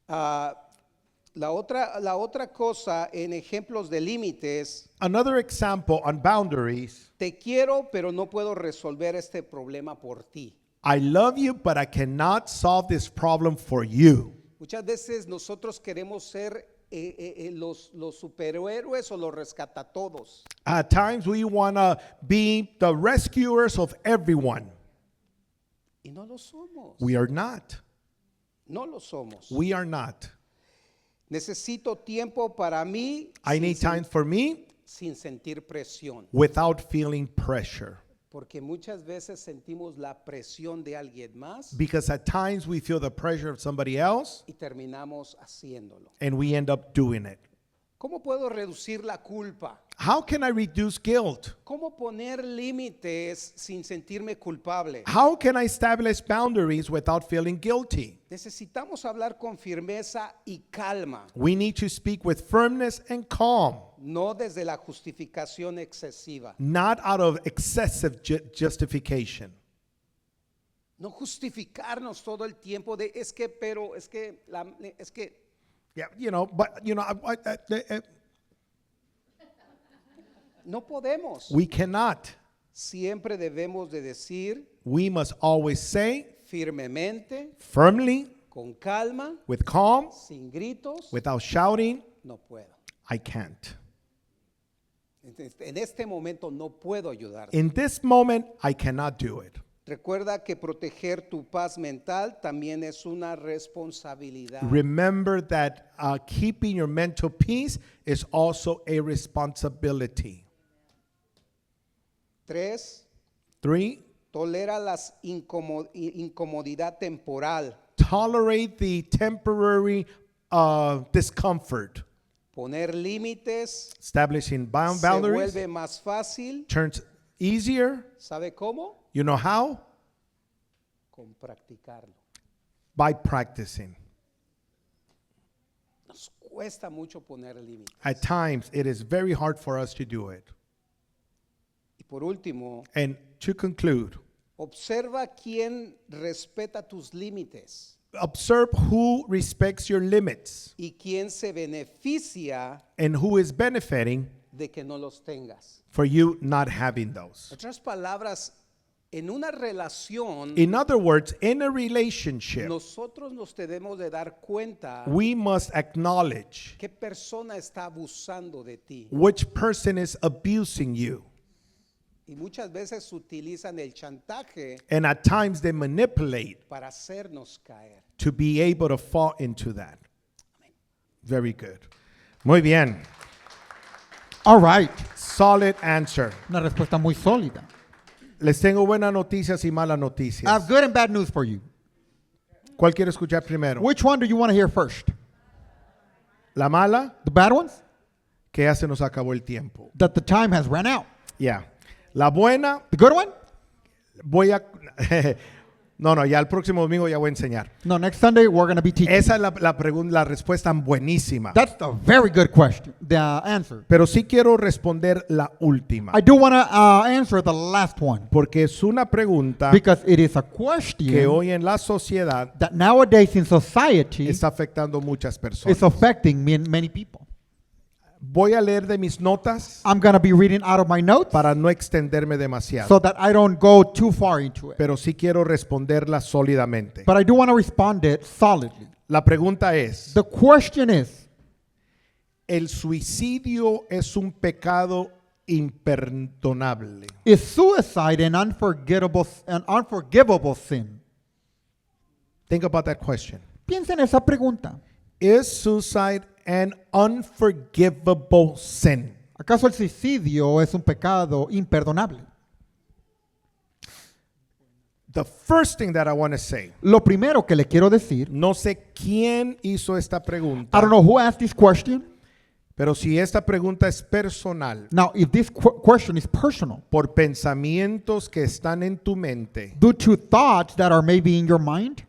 La otra cosa en ejemplos de límites, Another example on boundaries, te quiero, pero no puedo resolver este problema por ti. I love you, but I cannot solve this problem for you. Muchas veces nosotros queremos ser los superhéroes o los rescatatodos. At times we want to be the rescuers of everyone. Y no lo somos. We are not. No lo somos. We are not. Necesito tiempo para mí I need time for me sin sentir presión. without feeling pressure. Porque muchas veces sentimos la presión de alguien más Because at times we feel the pressure of somebody else y terminamos haciéndolo. and we end up doing it. ¿Cómo puedo reducir la culpa? How can I reduce guilt? ¿Cómo poner límites sin sentirme culpable? How can I establish boundaries without feeling guilty? Necesitamos hablar con firmeza y calma, We need to speak with firmness and calm, no desde la justificación excesiva. not out of excessive justification. No justificarnos todo el tiempo de es que, pero, es que, es que. Yeah, but No podemos. we cannot. Siempre debemos de decir We must always say firmemente, firmly, con calma, with calm, sin gritos, without shouting, no puedo. I can't. En este momento no puedo ayudarte. In this moment, I cannot do it. Recuerda que proteger tu paz mental también es una responsabilidad. Remember that keeping your mental peace is also a responsibility. 3, 3, tolera la incomodidad temporal. tolerate the temporary discomfort. Poner límites Establishing se boundaries vuelve más fácil. turns easier. ¿Sabe cómo? You know how? Con practicarlo. By practicing. Nos cuesta mucho poner límites. At times, it is very hard for us to do it. Y por último, And to conclude, observa quién respeta tus límites observe who respects your limits y quién se beneficia and who is benefiting de que no los tengas. for you not having those. En otras palabras, En una relación, In other words, in a relationship, nosotros nos tenemos de dar cuenta we must acknowledge qué persona está abusando de ti. which person is abusing you. Y muchas veces utilizan el chantaje And at times they manipulate para hacernos caer. to be able to fall into that. Very good. Muy bien. All right. Solid answer. Una respuesta muy sólida. Les tengo buenas noticias y malas I have noticias. good and bad news for you. ¿Cuál quiere escuchar primero? Which one do you want to hear first? La mala, The bad ones? que ya se nos acabó el tiempo. That the time has run out. Ya. La buena, The good one? voy a... No, ya el próximo domingo ya voy a enseñar. No, next Sunday we're going to be teaching. Esa es la respuesta buenísima. That's a very good question, the answer. Pero sí quiero responder la última. I do want to answer the last one Porque es una pregunta because it is a que question hoy en la sociedad that nowadays in society está afectando muchas is personas. affecting many people. Voy a leer de mis notas I'm going to be reading out of my notes para no extenderme demasiado. so that I don't go too far into it. Pero sí quiero responderla sólidamente. But I do want to respond it solidly. La pregunta es, The question is, ¿el suicidio es un pecado imperdonable? is suicide an unforgivable sin? Think about that question. Piensa en esa pregunta. Is suicide an unforgivable sin? ¿Acaso el suicidio es un pecado imperdonable? The first thing that I want to say, Lo primero que le quiero decir, no sé quién hizo esta I pregunta, don't know who asked this question. pero si esta pregunta es personal, Now, if this question is personal, por pensamientos que están en tu mente, due to thoughts that are maybe in your mind,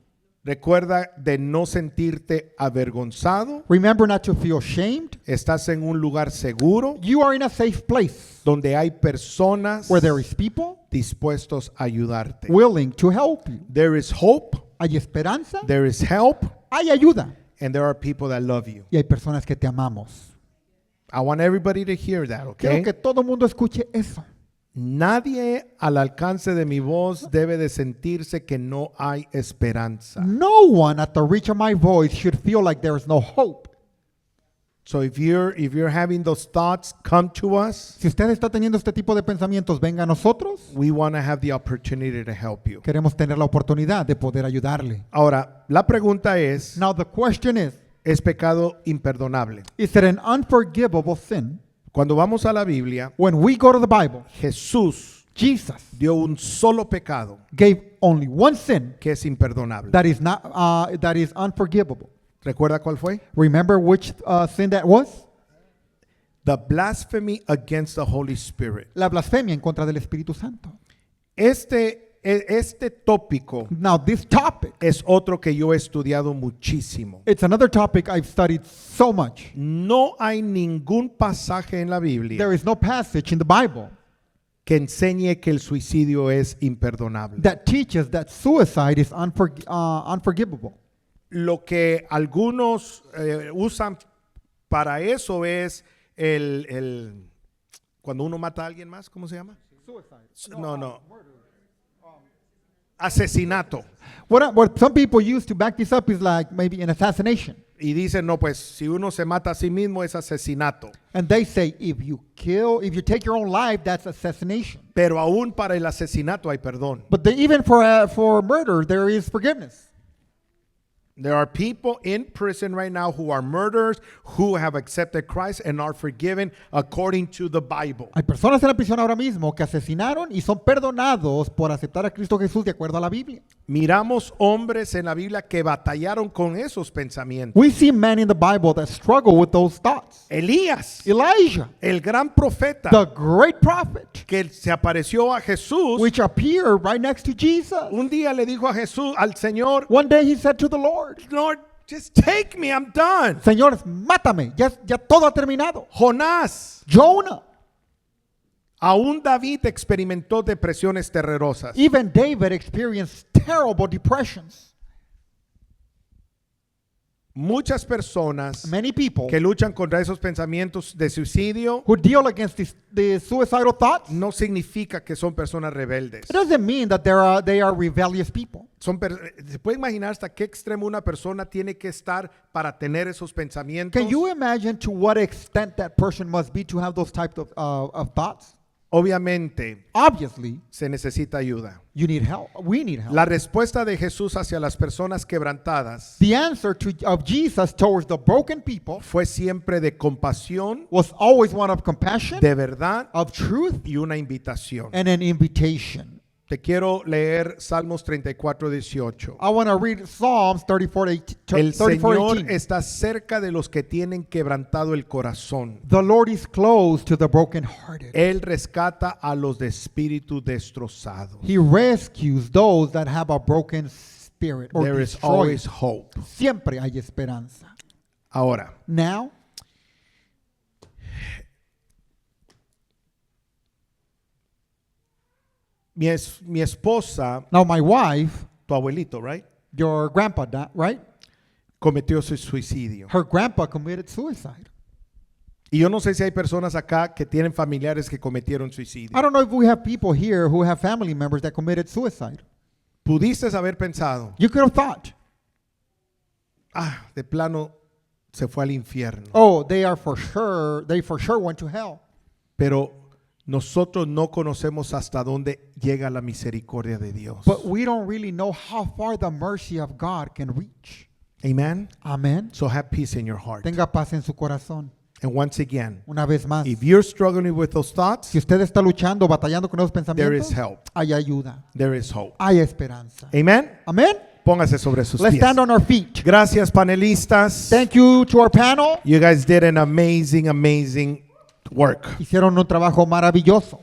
recuerda de no sentirte avergonzado, remember not to feel shamed. estás en un lugar seguro You are in a safe place donde hay personas where there is people dispuestos a ayudarte. willing to help you. There is hope, Hay esperanza, there is help, hay ayuda and there are people that love you. y hay personas que te amamos. I want everybody to hear that, Quiero okay? que todo el mundo escuche eso. Nadie al alcance de mi voz debe de sentirse que no hay esperanza. No one at the reach of my voice should feel like there is no hope. So if you're having those thoughts, come to us. Si usted está teniendo este tipo de pensamientos, venga a nosotros. We want to have the opportunity to help you. Queremos tener la oportunidad de poder ayudarle. Ahora, la pregunta Now the question ¿es pecado imperdonable? is it an unforgivable sin? Cuando vamos a la Biblia, When we go to the Bible, Jesús Jesus dio un solo pecado gave only one sin que es imperdonable. that is unforgivable. ¿Recuerda cuál fue? Remember which sin that was? The blasphemy against the Holy Spirit. La blasfemia en contra del Espíritu Santo. Este tópico Now this topic, es otro que yo he estudiado muchísimo. it's another topic I've studied so much. No hay ningún pasaje en la Biblia There is no passage in the Bible que enseñe que el suicidio es imperdonable. that teaches that suicide is unforgivable. Lo que algunos usan para eso es cuando uno mata a alguien más, ¿cómo se llama? No. Asesinato. What some people use to back this up is like maybe an assassination. Y dicen, no, pues si uno se mata a sí mismo es asesinato. And they say if you take your own life, that's assassination. Pero aún para el asesinato hay perdón. But even for murder, there is forgiveness. There are people in prison right now who are murderers, who have accepted Christ and are forgiven according to the Bible. Hay personas en la prisión ahora mismo que asesinaron y son perdonados por aceptar a Cristo Jesús de acuerdo a la Biblia. Miramos hombres en la Biblia que batallaron con esos pensamientos. We see men in the Bible that struggle with those thoughts. Elías, Elijah, el gran profeta the great prophet, que se apareció a Jesús, which appeared right next to Jesus. un día le dijo a Jesús, al Señor, One day he said to the Lord, Lord, just take me, I'm done. Señor, mátame, ya todo ha terminado. Jonás, Jonah, aún David experimentó depresiones terrorosas. even David experienced terrible depressions. Muchas personas Many people que luchan contra esos pensamientos de suicidio who deal against the suicidal thoughts, no significa que son personas rebeldes. it doesn't mean that they are rebellious people. ¿Se puede imaginar hasta qué extremo una persona tiene que estar para tener esos pensamientos? Can you imagine to what extent that person must be to have those types of thoughts? Obviamente Obviously, se necesita ayuda. you need help. We need help. La respuesta de Jesús hacia las personas quebrantadas The answer of Jesus towards the broken people fue siempre de compasión, was always one of compassion, de verdad of truth, y una invitación. and an invitation. Te quiero leer Salmos 34:18. I want to read Psalms 34:18. El Señor está cerca de los que tienen quebrantado el corazón. The Lord is close to the brokenhearted. Él rescata a los de espíritu destrozado. He rescues those that have a broken spirit or There is destroyed. always hope. Siempre hay esperanza. Ahora, Now, mi esposa, now my wife, tu abuelito, right? your grandpa, right? Cometió su suicidio. Her grandpa committed suicide. Y yo no sé si hay personas acá que tienen familiares que cometieron suicidio. I don't know if we have people here who have family members that committed suicide. Pudiste haber pensado, You could have thought, de plano se fue al infierno. oh, they for sure went to hell. Pero nosotros no conocemos hasta dónde llega la misericordia de Dios. But we don't really know how far the mercy of God can reach. Amen. Amen. So have peace in your heart. Tenga paz en su corazón. And once again, Una vez más, if you're struggling with those thoughts, si usted está luchando, batallando con esos there is pensamientos, help. hay ayuda, There is hope. hay esperanza. Amen. Amen. Póngase sobre sus Let's pies. stand on our feet. Gracias, panelistas. Thank you to our panel. You guys did an amazing, amazing work. Hicieron un trabajo maravilloso.